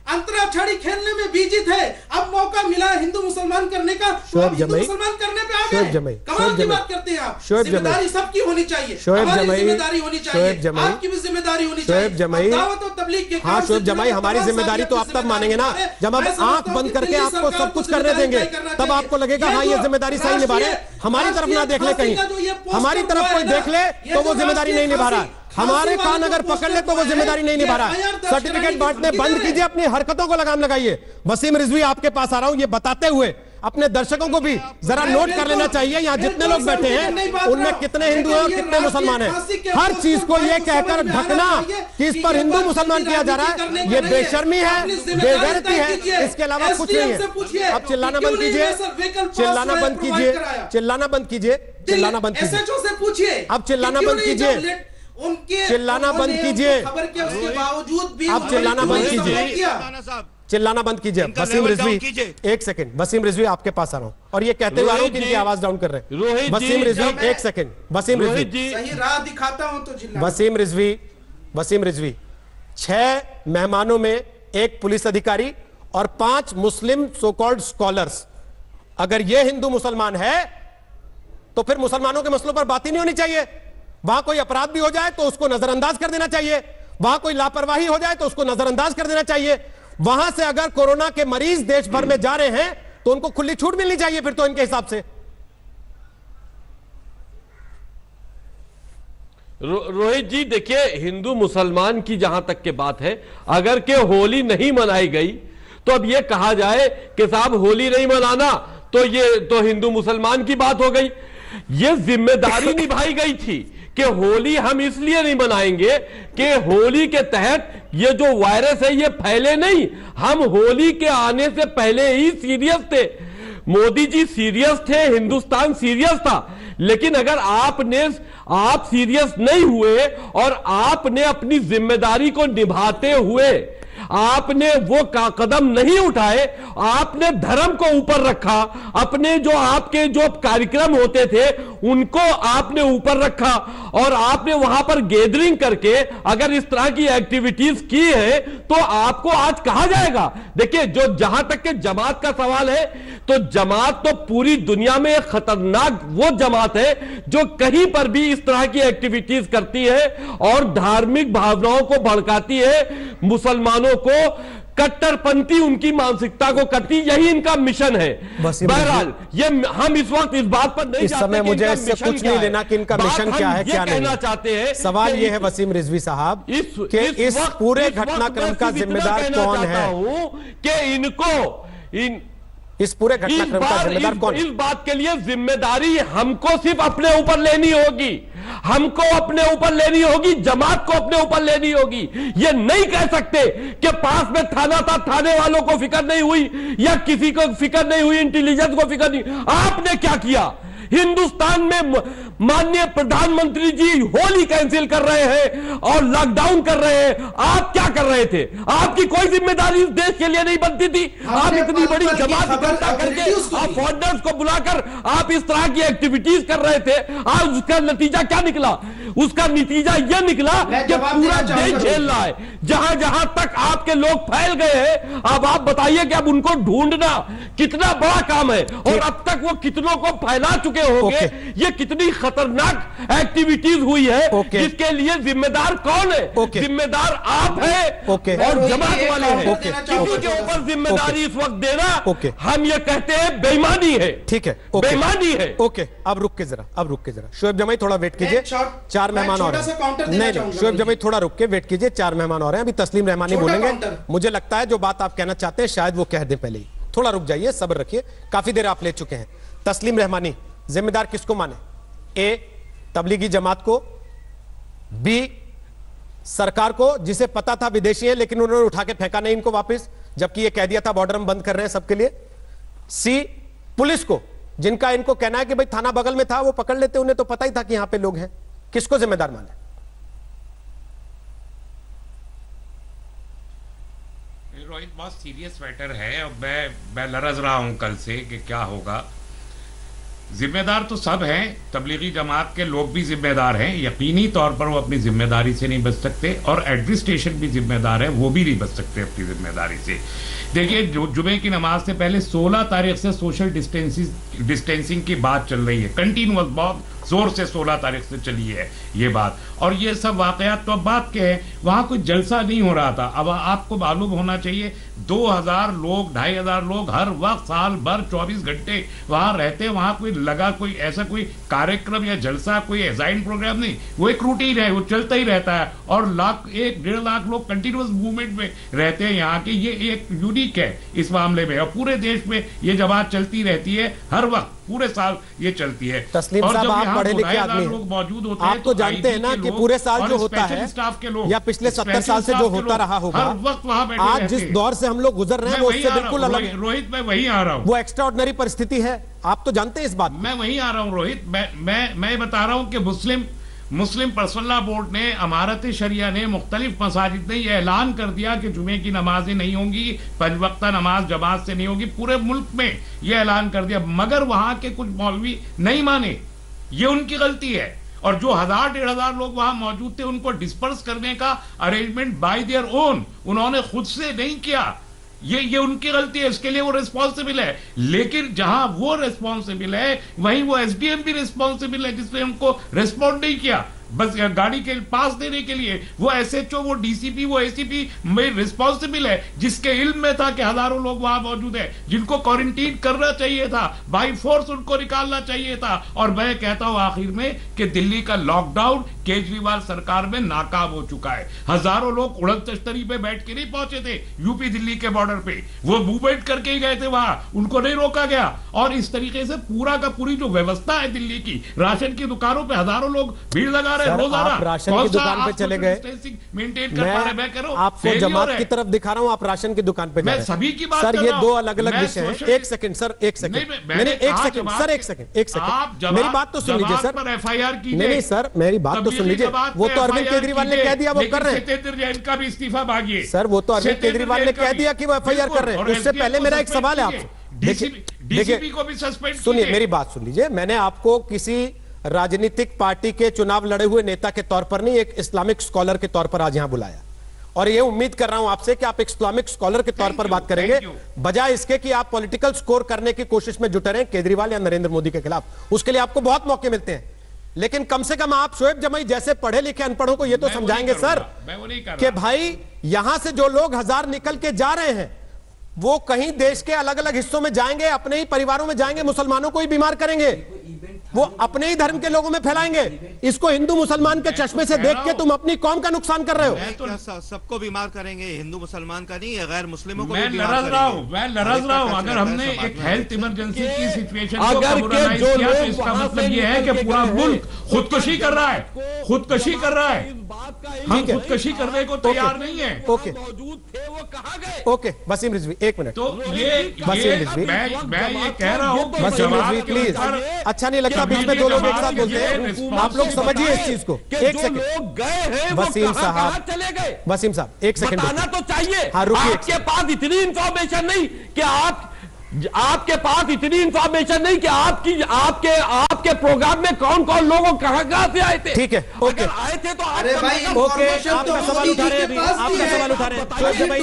अंतराक्षरी खेलने में बिजी थे, अब मौका मिला हिंदू मुसलमान करने का, तो आप हिंदू मुसलमान करने पे आ गए। कमाल की बात करते हैं आप। जिम्मेदारी सबकी होनी चाहिए, हमारी जिम्मेदारी होनी चाहिए, आपकी भी जिम्मेदारी होनी चाहिए। दावत और तबलीग के हाँ शोएब जमाई, हमारी जिम्मेदारी तो आप तब मानेंगे ना जब हम आंख बंद करके आपको सब कुछ करने देंगे, तब आपको लगेगा हाँ ये जिम्मेदारी सही निभा रहे। हमारी तरफ ना देख ले कहीं, हमारी तरफ कोई देख ले तो वो जिम्मेदारी नहीं निभा रहा। हमारे कान अगर पकड़ ले तो वो जिम्मेदारी नहीं निभा रहा। सर्टिफिकेट बांटने बंद कीजिए, अपनी हरकतों को लगाम लगाइए। वसीम रिजवी आपके पास आ रहा हूं ये बताते हुए अपने दर्शकों को भी जरा नोट कर लेना चाहिए यहाँ जितने लोग बैठे हैं उनमें कितने हिंदू हैं और कितने मुसलमान हैं। हर चीज को ये कहकर ढकना कि इस पर हिंदू मुसलमान किया जा रहा है, ये बेशर्मी है, बेगैरती है, इसके अलावा कुछ नहीं है। अब चिल्लाना बंद कीजिए, चिल्लाना बंद कीजिए, चिल्लाना बंद कीजिए, चिल्लाना बंद कीजिए, अब चिल्लाना बंद कीजिए, चिल्लाना बंद कीजिए, खबर के उसके बावजूद भी अब चिल्लाना बंद कीजिए, चिल्लाना बंद कीजिए। वसीम रिजवी एक सेकंड, वसीम रिजवी आपके पास आ रहा हूं और ये कहते हुए आ रहा हूं कि इनकी आवाज डाउन कर रहे हैं। वसीम रिजवी एक सेकंड, वसीम रिजवी सही राह दिखाता हूं तो चिल्ला। वसीम रिजवी 6 मेहमानों में एक पुलिस अधिकारी और 5 मुस्लिम सो कॉल्ड स्कॉलर्स। अगर ये हिंदू मुसलमान है तो फिर मुसलमानों के मसलों पर बात ही नहीं होनी चाहिए। वहां कोई अपराध भी हो जाए तो उसको नजरअंदाज कर देना चाहिए, वहां कोई लापरवाही हो जाए तो उसको नजरअंदाज कर देना चाहिए। वहां से अगर कोरोना के मरीज देश भर में जा रहे हैं तो उनको खुली छूट मिलनी चाहिए फिर तो इनके हिसाब से। रोहित जी देखिए, हिंदू मुसलमान की जहां तक के बात है, अगर के होली नहीं मनाई गई तो अब यह कहा जाए कि साहब होली नहीं मनाना तो ये तो हिंदू मुसलमान की बात हो गई। ये जिम्मेदारी निभाई गई थी कि होली हम इसलिए नहीं मनाएंगे कि होली के तहत ये जो वायरस है ये फैले नहीं। हम होली के आने से पहले ही सीरियस थे, मोदी जी सीरियस थे, हिंदुस्तान सीरियस था। लेकिन अगर आप सीरियस नहीं हुए और आपने अपनी जिम्मेदारी को निभाते हुए आपने वो कदम नहीं उठाए, आपने धर्म को ऊपर रखा, अपने जो आपके जो कार्यक्रम होते थे उनको आपने ऊपर रखा और आपने वहां पर गैदरिंग करके अगर इस तरह की एक्टिविटीज की है तो आपको आज कहा जाएगा। देखिए, जो जहां तक के जमात का सवाल है तो जमात तो पूरी दुनिया में एक खतरनाक वो जमात है जो कहीं पर भी इस तरह की एक्टिविटीज करती है और धार्मिक भावनाओं को भड़काती है, मुसलमानों को कट्टरपंथी उनकी मानसिकता को करती, यही इनका मिशन है। बहरहाल ये हम इस वक्त इस बात पर नहीं इस समय मुझे इससे कुछ नहीं लेना कि इनका मिशन क्या है क्या नहीं चाहते हैं। सवाल ये है वसीम रिजवी साहब कि इस पूरे घटनाक्रम का जिम्मेदार कौन है, कि इनको इस पूरे घटनाक्रम का जिम्मेदार कौन है? इस बात के लिए जिम्मेदारी हमको सिर्फ अपने ऊपर लेनी होगी, हमको अपने ऊपर लेनी होगी, जमात को अपने ऊपर लेनी होगी। ये नहीं कह सकते कि पास में थाना था, थाने वालों को फिक्र नहीं हुई या किसी को फिक्र नहीं हुई, इंटेलिजेंस को फिक्र नहीं। आपने क्या किया? हिंदुस्तान में माननीय प्रधानमंत्री जी होली कैंसिल कर रहे हैं और लॉकडाउन कर रहे हैं, आप क्या कर रहे थे? आपकी कोई जिम्मेदारी इस देश के लिए नहीं बनती थी? आप इतनी बड़ी जमात इकट्ठा करके आप फॉरेनर्स को बुलाकर आप इस तरह की एक्टिविटीज कर रहे थे, आज उसका नतीजा क्या निकला? उसका नतीजा यह निकला कि पूरा देश झेल रहा है। जहां जहां तक आपके लोग फैल गए हैं, अब आप बताइए कि अब उनको ढूंढना कितना बड़ा काम है और अब तक वो कितनों को फैला चुके होंगे, ये कितनी खतरनाक एक्टिविटीज हुई है, ओके। जिसके लिए जिम्मेदार कौन है? ओके। जिम्मेदार आप हैं ओके। और जमात वाले हैं। ओके। किसी के ऊपर जिम्मेदारी इस वक्त देना, ओके। हम ये कहते हैं बेईमानी है। ठीक है, ओके। बेईमानी है। ओके, अब रुक के जरा शोएब जमाई थोड़ा वेट कीजिए, चार मेहमान और हैं। नहीं, शोएब जमाई थोड़ा रुक के वेट कीजिए, चार मेहमान और हैं, अभी तस्लीम रहमानी बोलेंगे। मुझे लगता है जो बात आप कहना चाहते हैं शायद वो कह दें पहले ही। थोड़ा रुक जाइए, सब्र रखिए, काफी देर आप ले चुके हैं। तस्लीम रहमानी, जिम्मेदार किसको माने? ए, तबलीगी जमात को, बी, सरकार को जिसे पता था विदेशी है लेकिन उन्होंने उठा के फेंका नहीं इनको वापस, जबकि ये कह दिया था बॉर्डर हम बंद कर रहे हैं सबके लिए, सी, पुलिस को जिनका इनको कहना है कि भाई थाना बगल में था वो पकड़ लेते, उन्हें तो पता ही था कि यहां पे लोग हैं। किसको जिम्मेदार माने? रोहित, बहुत सीरियस मैटर है और मैं लरज रहा हूं कल से कि क्या होगा। जिम्मेदार तो सब हैं, तबलीगी जमात के लोग भी जिम्मेदार हैं, यकीनी तौर पर वो अपनी जिम्मेदारी से नहीं बच सकते, और एडमिनिस्ट्रेशन भी जिम्मेदार है, वो भी नहीं बच सकते अपनी जिम्मेदारी से। देखिए, जुमे की नमाज से पहले 16 तारीख से सोशल डिस्टेंसिंग की बात चल रही है, कंटिन्यूअस, बहुत जोर से 16 तारीख से चली है ये बात, और ये सब वाकयात तो अब बात के हैं। वहां कोई जलसा नहीं हो रहा था। अब आपको मालूम होना चाहिए 2000 लोग, 2500 लोग हर वक्त साल भर 24 घंटे वहां रहते हैं। वहां कोई लगा कोई ऐसा कोई कार्यक्रम या जलसा, कोई एजाइन प्रोग्राम नहीं, वो एक रूटीन है, वो चलता ही रहता है, और 1.5 लाख लोग कंटिन्यूअस मूवमेंट में रहते हैं यहाँ के। ये एक यूनिक है इस मामले में, और पूरे देश में ये जमात चलती रहती है, हर वक्त पूरे साल ये चलती है। तस्लीम और साहब, जब आप यहाँ पढ़े लिखे 2,500 आदमी लोग मौजूद होते आप हैं, तो जानते हैं ना कि पूरे साल जो होता है स्टाफ के लोग या पिछले 70 साल से जो होता रहा होगा, हर वक्त वहां बैठे आज रहते जिस हैं। दौर से हम लोग गुजर रहे हैं मैं वो वहीं उससे आ रहा बिल्कुल हूं, अलग है। रोहित, मैं वहीं आ रहा हूँ, वो एक्स्ट्राऑर्डिनरी परिस्थिति है, आप तो जानते हैं इस बात। मैं वहीं आ रहा हूँ रोहित। मैं बता रहा हूँ कि मुस्लिम पर्सनल बोर्ड ने, अमारत शरिया ने, मुख्तलिफ मसाजिद ने यह ऐलान कर दिया कि जुमे की नमाजें नहीं होंगी, 5 वक्ता नमाज जमात से नहीं होगी, पूरे मुल्क में यह ऐलान कर दिया। मगर वहां के कुछ मौलवी नहीं माने, ये उनकी गलती है, और जो 1000-1500 लोग वहां मौजूद थे उनको डिस्पर्स करने का अरेंजमेंट बाय देयर ओन उन्होंने खुद से नहीं किया। ये उनकी गलती है, इसके लिए वो रिस्पॉन्सिबल है। लेकिन जहां वो रिस्पॉन्सिबल है वहीं वो एसडीएम भी रिस्पॉन्सिबल है, जिसने उनको रिस्पॉन्ड नहीं किया बस गाड़ी के पास देने के लिए। वो एसएचओ, वो डीसीपी, वो एसीपी में रिस्पॉन्सिबल है, जिसके इल्म में था कि हजारों लोग वहां मौजूद हैं, जिनको क्वारंटीन करना चाहिए था, बाई फोर्स उनको निकालना चाहिए था। और मैं कहता हूं आखिर में कि दिल्ली का लॉकडाउन केजरीवाल सरकार में नाकाम हो चुका है। हजारों लोग उड़न तश्तरी पे बैठ के नहीं पहुंचे थे यूपी दिल्ली के बॉर्डर पे, वो मूवमेंट करके ही गए थे वहां, उनको नहीं रोका गया। और इस तरीके से पूरा का पूरी जो व्यवस्था है दिल्ली की, राशन की दुकानों पे हजारों लोग भीड़ लगा सर, आप राशन की दुकान पे चले गए, मैं आपको जमात की तरफ दिखा रहा हूं, आप राशन की दुकान पे जा रहे हैं। सभी की बात सर, कर ये रहा हूं। दो अलग अलग विषय हैं। एक सेकंड सर, एक सेकंड, मैंने एक सेकंड सर, एक सेकंड, मेरी बात तो सुन लीजिए सर। एफआईआर की नहीं सर, मेरी बात तो सुन लीजिए। वो तो अरविंद केजरीवाल ने कह दिया वो कर रहे हैं। सत्येंद्र जैन का भी इस्तीफा मांगिए सर, वो तो अरविंद केजरीवाल ने कह दिया कि वो एफआईआर कर रहे हैं। उससे पहले मेरा एक सवाल है आपसे, डीसीपी को भी सस्पेंड, सुनिए मेरी बात सुन लीजिए। मैंने आपको किसी राजनीतिक पार्टी के चुनाव लड़े हुए नेता के तौर पर नहीं, एक इस्लामिक स्कॉलर के तौर पर आज यहां बुलाया, और ये उम्मीद कर रहा हूं आपसे कि आप एक इस्लामिक स्कॉलर के तौर पर बात करेंगे, बजाय इसके कि आप पॉलिटिकल स्कोर करने की कोशिश में जुटे रहे केजरीवाल या नरेंद्र मोदी के खिलाफ। उसके लिए आपको बहुत मौके मिलते हैं, लेकिन कम से कम आप शोएब जमाई जैसे पढ़े लिखे अनपढ़ों को ये तो समझाएंगे सर कि भाई यहां से जो लोग 1000 निकल के जा रहे हैं वो कहीं देश के अलग अलग हिस्सों में जाएंगे, अपने ही परिवारों में जाएंगे, मुसलमानों को ही बीमार करेंगे, वो अपने ही धर्म के लोगों में फैलाएंगे। इसको हिंदू मुसलमान के चश्मे से देख के तुम अपनी कौम का नुकसान कर रहे हो। सबको बीमार करेंगे, हिंदू मुसलमान का नहीं, गैर मुस्लिमों को मैं लरज रहा हूं। अगर हमने एक हेल्थ इमरजेंसी की सिचुएशन को कम्युनलाइज किया तो इसका मतलब यह है कि पूरा मुल्क खुदकुशी कर रहा है, खुदकुशी कर रहा है। हम खुदकुशी करने को तैयार नहीं है। ओके, ओके, वसीम रिजवी एक मिनट। तो ये मैं ये कह रहा हूं कि वसीम रिजवी प्लीज, अच्छा नहीं लगता बीच में दो लोग एक साथ बोलते हैं, आप लोग समझिए इस चीज को। एक सेकंड वसीम साहब, वसीम साहब एक सेकंड बताना तो चाहिए। हाँ, रुकिए। आपके पास इतनी इंफॉर्मेशन नहीं कि आपके पास इतनी इंफॉर्मेशन नहीं कि आपके प्रोग्राम में कौन कौन लोगों कहां से आए थे। ठीक है, ओके, आए थे तो अरे भाई, ओके, आपका सवाल उठा रहे हैं, आपका सवाल उठा रहे हैं,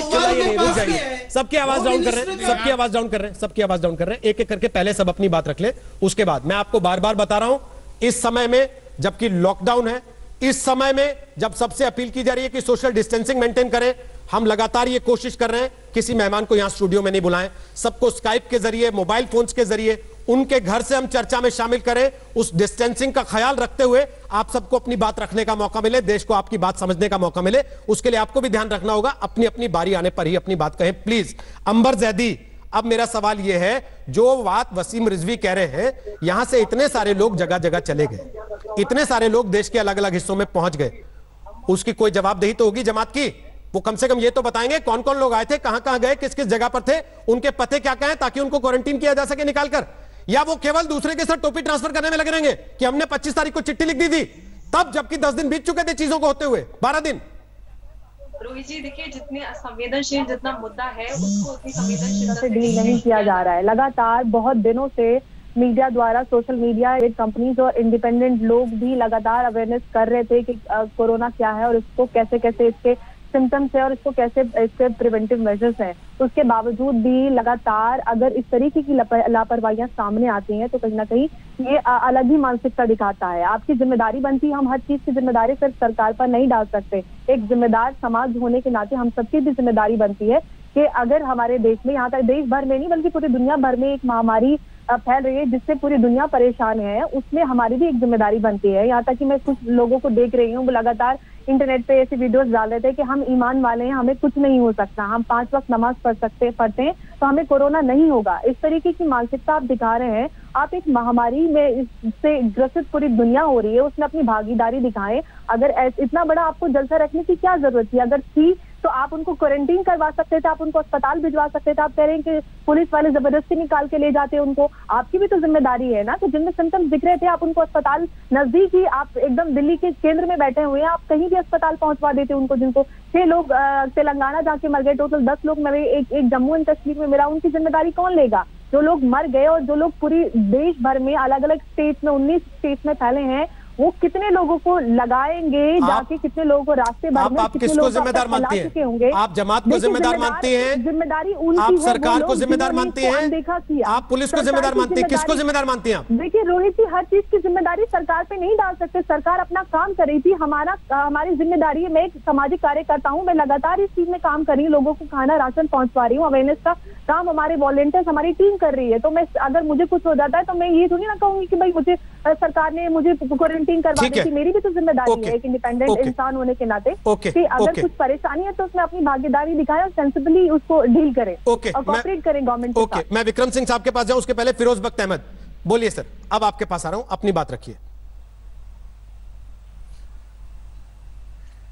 चिल्लाइए नहीं, रुक जाइए। सबकी आवाज डाउन कर रहे हैं, सबकी आवाज डाउन कर रहे हैं, सबकी आवाज डाउन कर रहे हैं। एक एक करके पहले सब अपनी बात रख ले, उसके बाद मैं आपको बार बार बता रहा हूं इस समय में जबकि लॉकडाउन है, इस समय में जब सबसे अपील की जा रही है कि सोशल डिस्टेंसिंग मेंटेन करें, हम लगातार ये कोशिश कर रहे हैं किसी मेहमान को यहां स्टूडियो में नहीं बुलाएं, सबको स्काइप के जरिए, मोबाइल फोन्स के जरिए उनके घर से हम चर्चा में शामिल करें। उस डिस्टेंसिंग का ख्याल रखते हुए आप सबको अपनी बात रखने का मौका मिले, देश को आपकी बात समझने का मौका मिले, उसके लिए आपको भी ध्यान रखना होगा। अपनी अपनी बारी आने पर ही अपनी बात कहें प्लीज। अंबर जैदी, अब मेरा सवाल यह है, जो बात वसीम रिजवी कह रहे हैं, यहां से इतने सारे लोग जगह जगह चले गए, इतने सारे लोग देश के अलग अलग हिस्सों में पहुंच गए, उसकी कोई जवाबदेही तो होगी जमात की। वो कम से कम ये तो बताएंगे कौन कौन लोग आए थे, कहां कहां गए, किस किस जगह पर थे, उनके पते क्या क्या हैं, ताकि उनको क्वारंटीन किया जा सके निकालकर। या वो केवल दूसरे के साथ टोपी ट्रांसफर करने में लगे रहेंगे कि हमने 25 तारीख को चिट्ठी लिख दी थी तब, जबकि 10 दिन बीत चुके थे चीजों को होते हुए, 12 दिन। रोहित जी देखिए, जितने संवेदनशील जितना मुद्दा है उसको उतनी संवेदनशीलता से डील नहीं किया जा रहा है। लगातार बहुत दिनों से मीडिया द्वारा, सोशल मीडिया, कंपनीज और इंडिपेंडेंट लोग भी लगातार अवेयरनेस कर रहे थे कि कोरोना क्या है और इसको कैसे कैसे इसके सिम्टम्स है और इसको कैसे इसके प्रिवेंटिव मेजर्स हैं। उसके बावजूद भी लगातार अगर इस तरीके की लापरवाहियां सामने आती हैं तो कहीं ना कहीं ये अलग ही मानसिकता दिखाता है। आपकी जिम्मेदारी बनती है, हम हर चीज की जिम्मेदारी सिर्फ सरकार पर नहीं डाल सकते। एक जिम्मेदार समाज होने के नाते हम सबकी भी जिम्मेदारी बनती है कि अगर हमारे देश में, यहाँ तक देश भर में नहीं बल्कि पूरी दुनिया भर में एक महामारी फैल रही है जिससे पूरी दुनिया परेशान है, उसमें हमारी भी एक जिम्मेदारी बनती है। यहाँ तक कि मैं कुछ लोगों को देख रही हूँ, वो लगातार इंटरनेट पे ऐसी वीडियोस डाल रहे थे कि हम ईमान वाले हैं, हमें कुछ नहीं हो सकता, हम 5 वक्त नमाज पढ़ते हैं तो हमें कोरोना नहीं होगा। इस तरीके की मानसिकता आप दिखा रहे हैं। आप एक महामारी में इससे ग्रसित पूरी दुनिया हो रही है, उसमें अपनी भागीदारी दिखाएं। अगर इतना बड़ा आपको जलसा रखने की क्या जरूरत थी? अगर थी तो आप उनको क्वारंटीन करवा सकते थे, आप उनको अस्पताल भिजवा सकते थे। आप कह रहे हैं कि पुलिस वाले जबरदस्ती निकाल के ले जाते उनको, आपकी भी तो जिम्मेदारी है ना। तो जिनमें सिम्टम्स दिख रहे थे आप उनको अस्पताल नजदीक ही, आप एकदम दिल्ली के केंद्र में बैठे हुए हैं, आप कहीं भी अस्पताल पहुंचवा देते उनको। जिनको 6 लोग तेलंगाना जाके मर गए, टोटल 10 लोग मरे, एक जम्मू एंड कश्मीर में मिला, उनकी जिम्मेदारी कौन लेगा? जो लोग मर गए और जो लोग पूरी देश भर में अलग अलग स्टेट्स में 19 स्टेट्स में फैले हैं, वो कितने लोगों को लगाएंगे जाके, कितने लोगों को रास्ते भर में, आप किसको जिम्मेदार मानती हैं? आप जमात को जिम्मेदार मानती हैं? जिम्मेदारी उनकी है। आप सरकार को जिम्मेदार मानती हैं? देखा किया। आप पुलिस को जिम्मेदार मानती हैं? किसको जिम्मेदार मानती हैं आप? देखिए रोहित जी, हर चीज की जिम्मेदारी सरकार पे नहीं डाल सकते। सरकार अपना काम कर रही थी, हमारी जिम्मेदारी है। मैं एक सामाजिक कार्यकर्ता हूँ, मैं लगातार इस चीज में काम कर रही हूँ, लोगों को खाना राशन पहुंचवा रही हूँ, अवेयरनेस का काम हमारे वॉलंटियर्स, हमारी टीम कर रही है। तो मैं, अगर मुझे कुछ हो जाता है तो मैं ये थोड़ी ना कहूंगी कि भाई मुझे सरकार ने मुझे क्वारंटीन करवा दी थी। मेरी भी तो जिम्मेदारी है एक इंडिपेंडेंट इंसान होने के नाते कि अगर कुछ परेशानी है तो उसमें अपनी भागीदारी दिखाएं और सेंसिबली उसको डील करें और कोऑपरेट करें गवर्नमेंट के साथ। मैं विक्रम सिंह साहब के पास जाऊं, उसके पहले फिरोज बख्त अहमद, बोलिए सर। अब आपके पास आ रहा हूं, अपनी बात रखिए।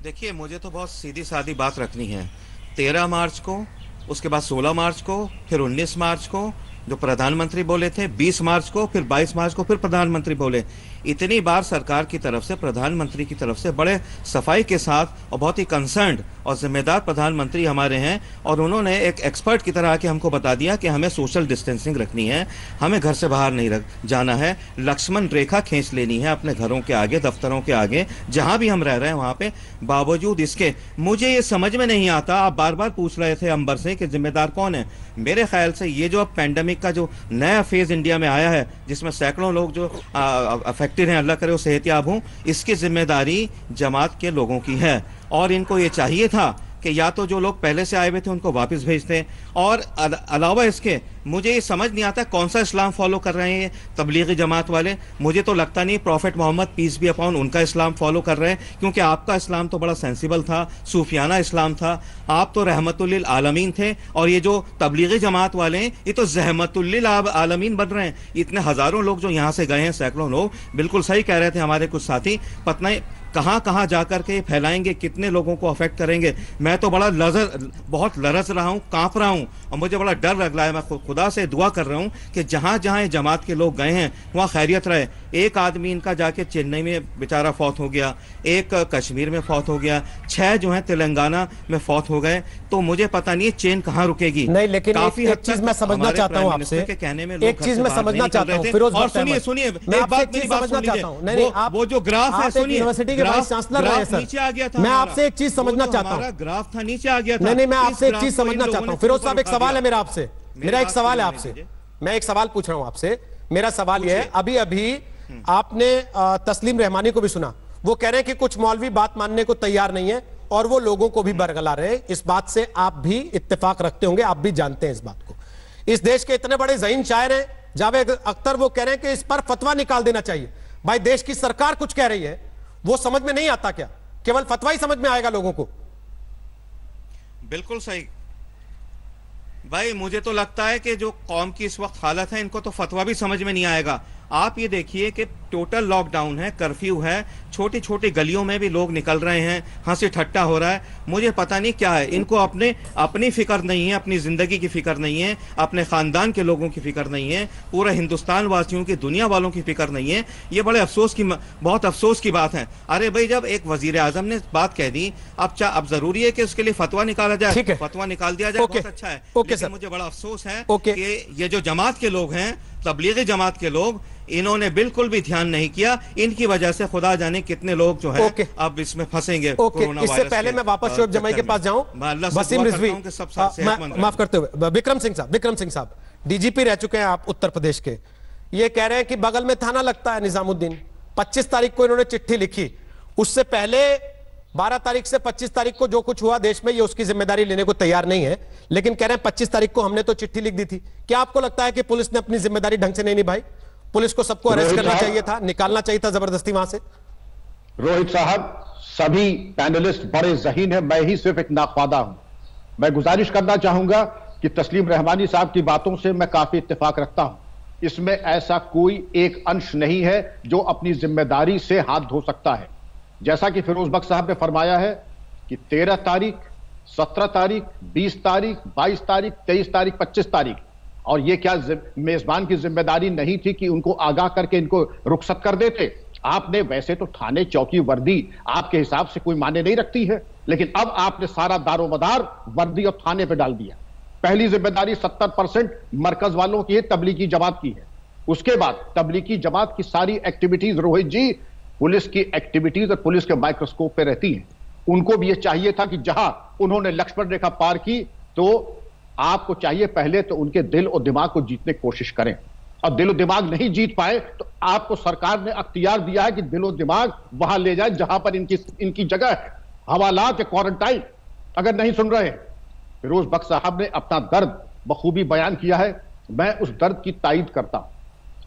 देखिए, मुझे तो बहुत सीधी सादी बात रखनी है। 13 मार्च को, उसके बाद 16 मार्च को, फिर 19 मार्च को जो प्रधानमंत्री बोले थे, 20 मार्च को, फिर 22 मार्च को फिर प्रधानमंत्री बोले। इतनी बार सरकार की तरफ से, प्रधानमंत्री की तरफ से बड़े सफाई के साथ और बहुत ही कंसर्न्ड और जिम्मेदार प्रधानमंत्री हमारे हैं, और उन्होंने एक एक्सपर्ट की तरह आके हमको बता दिया कि हमें सोशल डिस्टेंसिंग रखनी है, हमें घर से बाहर नहीं जाना है, लक्ष्मण रेखा खींच लेनी है अपने घरों के आगे, दफ्तरों के आगे, जहां भी हम रह रहे हैं वहां पे। बावजूद इसके मुझे ये समझ में नहीं आता, आप बार बार पूछ रहे थे अंबर से कि जिम्मेदार कौन है। मेरे ख्याल से ये जो अब पैंडेमिक का जो नया फेज इंडिया में आया है, जिसमें सैकड़ों लोग जो अफेक्टेड हैं, अल्लाह करे वो सेहतियाब हों, इसकी जिम्मेदारी जमात के लोगों की है। और इनको ये चाहिए था कि या तो जो लोग पहले से आए हुए थे उनको वापस भेज दें, और अलावा इसके मुझे ये समझ नहीं आता कौन सा इस्लाम फॉलो कर रहे हैं तबलीगी जमात वाले। मुझे तो लगता नहीं prophet Muhammad peace be upon उनका इस्लाम फॉलो कर रहे हैं, क्योंकि आपका इस्लाम तो बड़ा सेंसिबल था, सूफियाना इस्लाम था, आप तो रहमतुल्लिल आलमीन थे, और ये जो तबलीगी जमात वाले हैं ये तो जहमतुल्लिल आलमीन बन रहे हैं। इतने हजारों लोग जो यहाँ से गए हैं, सैकड़ों लोग, बिल्कुल सही कह रहे थे हमारे कुछ साथी, पता नहीं कहाँ कहाँ जाकर के फैलाएंगे, कितने लोगों को अफेक्ट करेंगे। मैं तो बहुत लरस रहा हूँ, कांप रहा हूँ, और मुझे बड़ा डर लग रहा है। मैं खुदा से दुआ कर रहा हूँ कि जहाँ जहाँ ये जमात के लोग गए हैं वहाँ खैरियत रहे। एक आदमी इनका जाके चेन्नई में बेचारा फौत हो गया, एक कश्मीर में फौत हो गया, 6 जो है तेलंगाना में फौत हो गए। तो मुझे पता नहीं चेन कहाँ रुकेगी। नहीं, लेकिन एक चीज मैं समझना चाहता हूँ आपसे, एक चीज मैं समझना चाहता हूँ फिरोज, और सुनिए एक बात मेरी बात सुन लीजिए, वो जो ग्राफ है, सुनिए, यूनिवर्सिटी के वाइस चांसलर रहे सर, नीचे आ गया था। मैं आपसे एक चीज समझना चाहता हूँ, ग्राफ था नीचे आ गया था। नहीं, मैं आपसे एक चीज समझना चाहता हूँ फिरोज साहब। एक सवाल है मेरा आपसे, मेरा एक सवाल है आपसे, मैं एक सवाल पूछ रहा हूँ आपसे। मेरा सवाल यह है, अभी अभी आपने तस्लीम रहमानी को भी सुना, वो कह रहे हैं कि कुछ मौलवी बात मानने को तैयार नहीं है और वो लोगों को भी बरगला रहे हैं। इस बात से आप भी इत्तेफाक रखते होंगे, आप भी जानते हैं इस बात को। इस देश के इतने बड़े ज़हीन शायर हैं जावेद अख्तर, वो कह रहे हैं कि इस पर फतवा निकाल देना चाहिए। भाई देश की सरकार कुछ कह रही है, वो समझ में नहीं आता क्या? केवल फतवा ही समझ में आएगा लोगों को? बिल्कुल सही भाई, मुझे तो लगता है कि जो कौम की इस वक्त हालत है, इनको तो फतवा भी समझ में नहीं आएगा। आप ये देखिए कि टोटल लॉकडाउन है, कर्फ्यू है, छोटी छोटी गलियों में भी लोग निकल रहे हैं, हंसी ठट्टा हो रहा है। मुझे पता नहीं क्या है, इनको अपनी फिक्र नहीं है, अपनी जिंदगी की फिक्र नहीं है, अपने खानदान के लोगों की फिक्र नहीं है, पूरे हिंदुस्तान वासियों की, दुनिया वालों की फिक्र नहीं है। ये बड़े बहुत अफसोस की बात है। अरे भाई, जब एक वजीर आजम ने बात कह दी, अब जरूरी है कि उसके लिए फतवा निकाला जाए। फतवा निकाल दिया जाए, बहुत अच्छा है। लेकिन मुझे बड़ा अफसोस है कि ये जो जमात के लोग हैं, तबलीगी जमात के लोग, इन्होंने बिल्कुल भी ध्यान नहीं किया। इनकी वजह से खुदा जाने कितने लोग जो है अब इसमें फंसेंगे। इससे पहले मैं वापस शोएब जमाई के पास जाऊं, वसीम रिजवी, माफ करते हुए विक्रम सिंह साहब डीजीपी रह चुके हैं आप उत्तर प्रदेश के, ये कह रहे हैं कि बगल में थाना लगता है निजामुद्दीन, 25 तारीख को इन्होंने चिट्ठी लिखी, उससे पहले 12 तारीख से 25 तारीख को जो कुछ हुआ देश में, ये उसकी जिम्मेदारी लेने को तैयार नहीं है, लेकिन कह रहे हैं 25 तारीख को हमने तो चिट्ठी लिख दी थी। क्या आपको लगता है कि पुलिस ने अपनी जिम्मेदारी ढंग से नहीं निभाई? पुलिस को सबको अरेस्ट करना चाहिए था, निकालना चाहिए था जबरदस्ती वहां से। रोहित साहब, सभी पैनलिस्ट बड़े ज़हीन हैं, मैं ही सिर्फ एक नाख्वादा हूं। मैं गुजारिश करना चाहूंगा कि तस्लीम रहमानी साहब की बातों से मैं काफी इत्तेफाक रखता हूं। इसमें ऐसा कोई एक अंश नहीं है जो अपनी जिम्मेदारी से हाथ धो सकता है। जैसा कि फिरोज बख्श साहब ने फरमाया है कि 13 तारीख, 17 तारीख, 20 तारीख, 22 तारीख, 23 तारीख, 25 तारीख, और ये क्या मेजबान की जिम्मेदारी नहीं थी कि उनको आगाह करके इनको रुखसत कर देते? आपने वैसे तो थाने चौकी वर्दी आपके हिसाब से कोई माने नहीं रखती है, लेकिन अब आपने सारा दारोमदार वर्दी और थाने पे डाल दिया। पहली जिम्मेदारी 70% मरकज वालों की है, तबलीगी जमात की है। उसके बाद तबलीगी जमात की सारी एक्टिविटीज, रोहित जी, पुलिस की एक्टिविटीज और पुलिस के माइक्रोस्कोप पे रहती हैं। उनको भी ये चाहिए था कि जहां उन्होंने लक्ष्मण रेखा पार की, तो आपको चाहिए पहले तो उनके दिल और दिमाग को जीतने की कोशिश करें, और दिल और दिमाग नहीं जीत पाए तो आपको सरकार ने अख्तियार दिया है कि दिल और दिमाग वहां ले जाए जहां पर इनकी जगह है, हवालात या क्वारंटाइन। अगर नहीं सुन रहे, फिरोज बख्श साहब ने अपना दर्द बखूबी बयान किया है, मैं उस दर्द की तायीद करता हूं।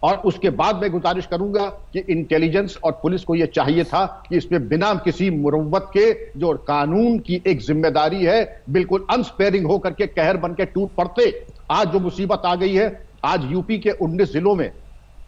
और उसके बाद मैं गुजारिश करूंगा कि इंटेलिजेंस और पुलिस को यह चाहिए था कि इसमें बिना किसी मुरव्वत के, जो कानून की एक जिम्मेदारी है, बिल्कुल अनस्पेयरिंग होकर के कहर बन के टूट पड़ते। आज जो मुसीबत आ गई है, आज यूपी के 19 जिलों में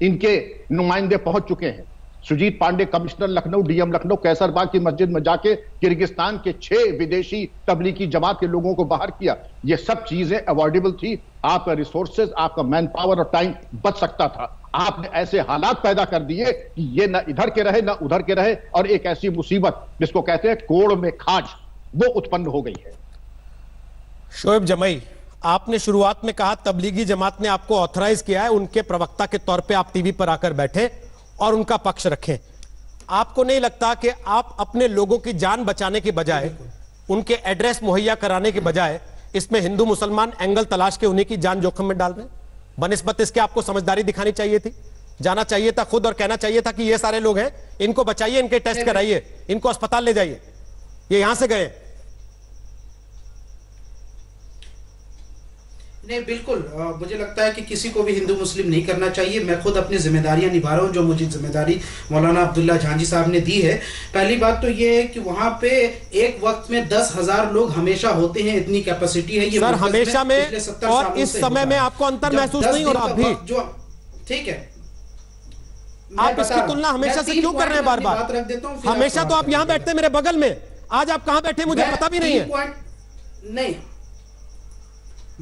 इनके नुमाइंदे पहुंच चुके हैं। सुजीत पांडे कमिश्नर लखनऊ, डीएम लखनऊ, कैसरबाग की मस्जिद में जाके किर्गिस्तान के 6 विदेशी तबलीगी जमात के लोगों को बाहर किया। ये सब चीजें अवॉइडेबल थी। आपका रिसोर्सेज, आपका मैन पावर और टाइम बच सकता था। आपने ऐसे हालात पैदा कर दिए कि ये ना इधर के रहे ना उधर के रहे, और एक ऐसी मुसीबत जिसको कहते हैं कोड़ में खाज, वो उत्पन्न हो गई है। शोएब जमाई, आपने शुरुआत में कहा तबलीगी जमात ने आपको ऑथराइज किया है, उनके प्रवक्ता के तौर पे आप टीवी पर आकर बैठे और उनका पक्ष रखें। आपको नहीं लगता कि आप अपने लोगों की जान बचाने के बजाय, उनके एड्रेस मुहैया कराने के बजाय, इसमें हिंदू मुसलमान एंगल तलाश के उन्हीं की जान जोखिम में डाल रहे हैं? बनिस्बत इसके आपको समझदारी दिखानी चाहिए थी, जाना चाहिए था खुद और कहना चाहिए था कि ये सारे लोग हैं, इनको बचाइए, इनके टेस्ट कराइए, इनको अस्पताल ले जाइए, ये यहां से गए। नहीं, बिल्कुल मुझे लगता है कि किसी को भी हिंदू मुस्लिम नहीं करना चाहिए। मैं खुद अपनी जिम्मेदारियां निभा रहा हूं, जो मुझे जिम्मेदारी मौलाना अब्दुल्ला झांझी साहब ने दी है। पहली बात तो ये है कि वहां पे एक वक्त में 10,000 लोग हमेशा होते हैं, इतनी कैपेसिटी है ये सर हमेशा में, और इस समय में आपको अंतर महसूस नहीं हो रहा अभी? जो ठीक है, आप इसकी तुलना हमेशा से क्यों कर रहे हैं बार बार? हमेशा तो आप यहां बैठते मेरे बगल में, आज आप कहां बैठे मुझे पता भी नहीं है। नहीं,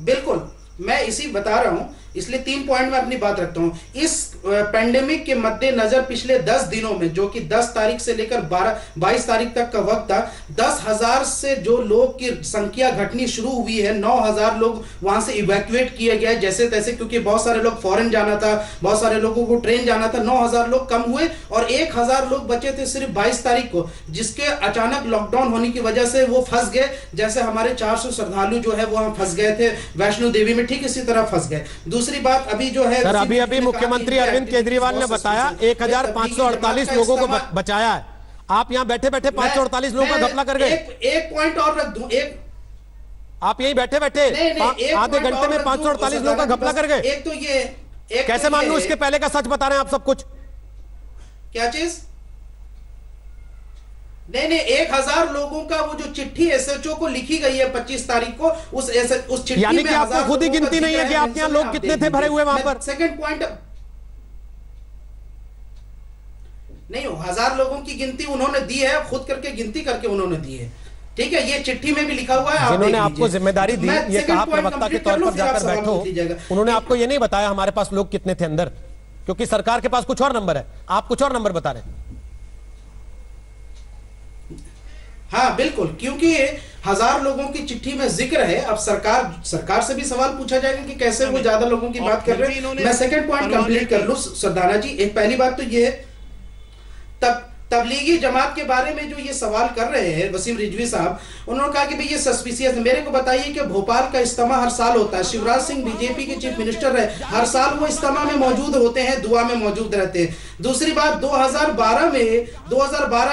बिल्कुल मैं इसी बता रहा हूं, इसलिए 3 पॉइंट में अपनी बात रखता हूं। इस पेंडेमिक के मद्देनजर पिछले 10 दिनों में, जो कि 10 तारीख से लेकर 22 तारीख तक का वक्त था, 10,000 से जो लोग की संख्या घटनी शुरू हुई है, 9,000 लोग वहां से इवैक्यूएट किए गए जैसे तैसे, क्योंकि बहुत सारे लोग फॉरेन जाना था, बहुत सारे लोगों को ट्रेन जाना था। 9,000 लोग कम हुए और 1,000 लोग बचे थे सिर्फ 22 तारीख को, जिसके अचानक लॉकडाउन होने की वजह से वो फंस गए। जैसे हमारे 400 श्रद्धालु जो है वो वहां फंस गए थे वैष्णो देवी में, ठीक इसी तरह फंस गए। दूसरी दूसरी बात अभी जो है सर, अभी मुख्यमंत्री अरविंद केजरीवाल ने बताया 1548 लोगों को बचाया है। आप यहाँ बैठे बैठे 548 लोगों का घपला कर गए। एक पॉइंट और रख दूं, आप यहीं बैठे बैठे आधे घंटे में 548 लोगों का घपला कर गए। एक तो ये कैसे मान लूं? इसके पहले का सच बता रहे हैं आप सब कुछ। क्या चीज? नहीं 1000 लोगों का वो जो चिट्ठी एसएचओ को लिखी गई है 25 तारीख को, उस चिट्ठी यानी कि आपको खुद ही गिनती नहीं है कि आपके यहाँ लोग कितने थे भरे हुए वहां पर। सेकंड पॉइंट नहीं, 1000 लोगों की गिनती उन्होंने दी है, खुद करके गिनती करके उन्होंने दी है। ठीक है, ये चिट्ठी में भी लिखा हुआ है। जिन्होंने आपको जिम्मेदारी दी, ये कहा प्रवक्ता के तौर पर जाकर बैठो, उन्होंने आपको ये नहीं बताया हमारे पास लोग कितने थे अंदर, क्योंकि सरकार के पास कुछ और नंबर है, आप कुछ और नंबर बता रहे हैं। हाँ बिल्कुल, क्योंकि 1000 लोगों की चिट्ठी में जिक्र है। अब सरकार से भी सवाल पूछा जाएगा कि कैसे वो ज्यादा लोगों की बात कर रहे हैं। मैं सेकंड पॉइंट कंप्लीट कर लूं सरदाना जी। एक पहली बात तो ये है, तबलीगी जमात के बारे में जो ये सवाल कर रहे हैं वसीम रिजवी साहब, उन्होंने कहा कि भाई ये सस्पिशियस है। मेरे को बताइए कि भोपाल का इज्तिमा हर साल होता है, शिवराज सिंह बीजेपी के चीफ मिनिस्टर है, हर साल वो इज्तिमा में मौजूद होते हैं, दुआ में मौजूद रहते हैं। दूसरी बात, 2012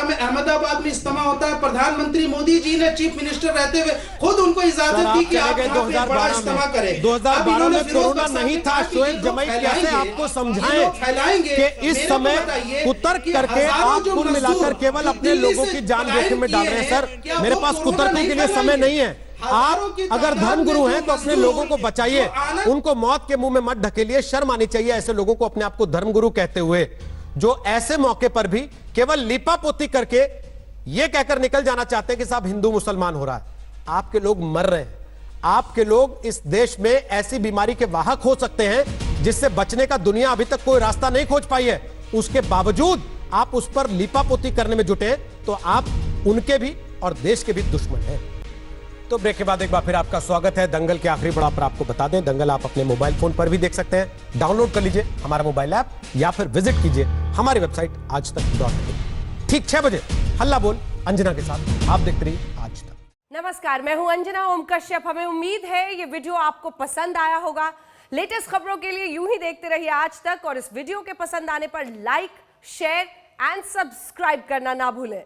में अहमदाबाद में इज्तिमा होता है, प्रधानमंत्री मोदी जी ने चीफ मिनिस्टर रहते हुए खुद उनको इजाजत दी कि आप यहाँ पे बड़ा इज्तिमा करें। 2012 में कोरोना नहीं था। शोएब जमाई कैसे आपको समझाएं कि इस समय कुतर्क करके आप मिलाकर केवल अपने लोगों की जान जोखिम में डाल रहे हैं। सर, मेरे पास कुतर्कों के लिए समय नहीं है। आप अगर धर्मगुरु हैं तो अपने लोगों को बचाइए, उनको मौत के मुंह में मत ढकेलिए। शर्म आनी चाहिए ऐसे लोगों को अपने आप को धर्मगुरु कहते हुए, जो ऐसे मौके पर भी केवल लीपापोती करके यह कहकर निकल जाना चाहते हैं कि साहब हिंदू मुसलमान हो रहा है। आपके लोग मर रहे हैं। आपके लोग इस देश में ऐसी बीमारी के वाहक हो सकते हैं जिससे बचने का दुनिया अभी तक कोई रास्ता नहीं खोज पाई है। उसके बावजूद आप उस पर लीपापोती करने में जुटे, तो आप उनके भी और देश के भी दुश्मन हैं। तो ब्रेक के बाद एक बार फिर आपका स्वागत है। दंगल के आखिरी पड़ाव पर आपको बता दें, दंगल आप अपने मोबाइल फोन पर भी देख सकते हैं। डाउनलोड कर लीजिए हमारा मोबाइल ऐप या फिर विजिट कीजिए हमारी वेबसाइट आजतक.in। ठीक 6 बजे हल्ला बोल अंजना के साथ आप देखते रहिए आज तक। नमस्कार, मैं हूं अंजना ओम कश्यप। हमें उम्मीद है ये वीडियो आपको पसंद आया होगा। लेटेस्ट खबरों के लिए यूं ही देखते रहिए आज तक, और इस वीडियो के पसंद आने पर लाइक, शेयर एंड सब्सक्राइब करना ना भूलें।